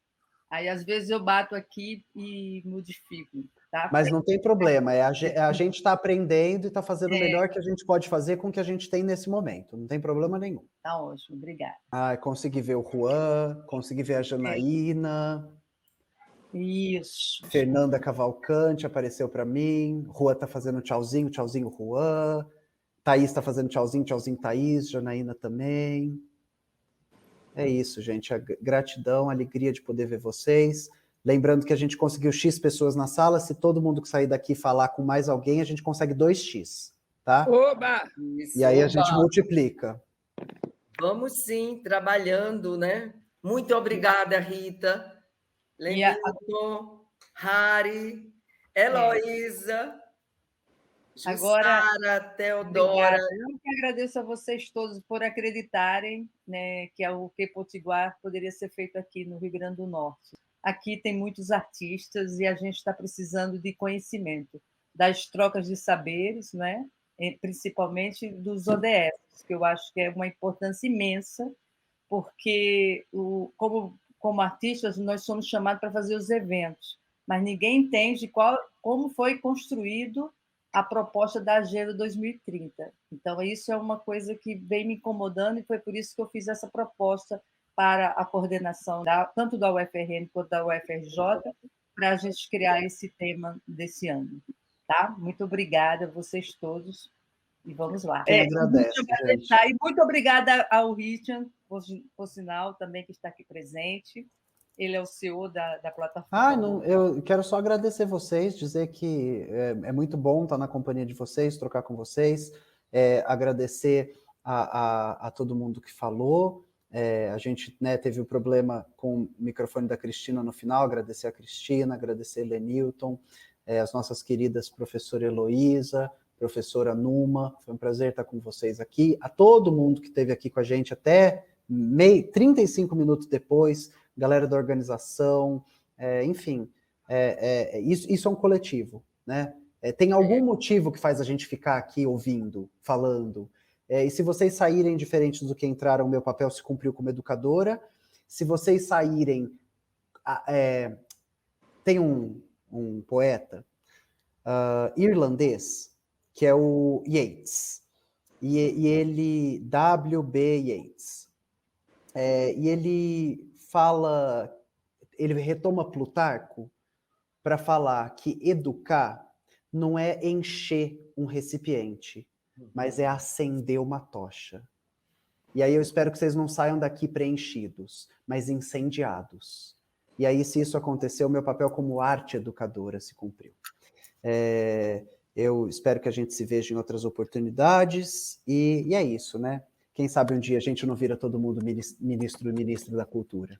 Aí, às vezes, eu bato aqui e modifico. Tá? Mas não tem problema, a gente está aprendendo e está fazendo o melhor que a gente pode fazer com o que a gente tem nesse momento. Não tem problema nenhum. Tá ótimo, obrigada. Consegui ver o Juan, consegui ver a Janaína. Isso. Fernanda Cavalcante apareceu para mim. Juan tá fazendo tchauzinho, tchauzinho, Juan. Thaís tá fazendo tchauzinho, tchauzinho, Thaís. Janaína também. É isso, gente. A gratidão, a alegria de poder ver vocês. Lembrando que a gente conseguiu X pessoas na sala. Se todo mundo que sair daqui falar com mais alguém, a gente consegue 2X, tá? Oba! E aí a gente multiplica. Vamos sim, trabalhando, né? Muito obrigada, Rita. Lenilton, Hari, Heloísa, Jussara, Teodora. Obrigada. Eu que agradeço a vocês todos por acreditarem, né, que o Que Potiguar poderia ser feito aqui no Rio Grande do Norte. Aqui tem muitos artistas e a gente está precisando de conhecimento, das trocas de saberes, né, principalmente dos ODS, que eu acho que é uma importância imensa, porque como artistas, nós somos chamados para fazer os eventos, mas ninguém entende como foi construído a proposta da Agenda 2030. Então, isso é uma coisa que vem me incomodando e foi por isso que eu fiz essa proposta para a coordenação tanto da UFRN quanto da UFRJ, para a gente criar esse tema desse ano. Tá? Muito obrigada a vocês todos. E vamos lá. E muito obrigada ao Richard, por sinal, também que está aqui presente. Ele é o CEO da plataforma. Eu quero só agradecer vocês, dizer que é muito bom estar na companhia de vocês, trocar com vocês, agradecer a todo mundo que falou. A gente, né, teve o problema com o microfone da Cristina no final, agradecer a Cristina, agradecer a Lenilton, as nossas queridas professora Heloísa, professora Numa, foi um prazer estar com vocês aqui, a todo mundo que esteve aqui com a gente até 35 minutos depois, galera da organização, enfim, isso é um coletivo, né? Tem algum motivo que faz a gente ficar aqui ouvindo, falando, e se vocês saírem diferentes do que entraram, meu papel se cumpriu como educadora. Se vocês saírem... tem um poeta irlandês, que é o Yeats, e ele, W.B. Yeats, e ele fala, ele retoma Plutarco para falar que educar não é encher um recipiente, mas é acender uma tocha. E aí eu espero que vocês não saiam daqui preenchidos, mas incendiados. E aí, se isso aconteceu, meu papel como arte educadora se cumpriu. Eu espero que a gente se veja em outras oportunidades, e é isso, né? Quem sabe um dia a gente não vira todo mundo ministro da cultura.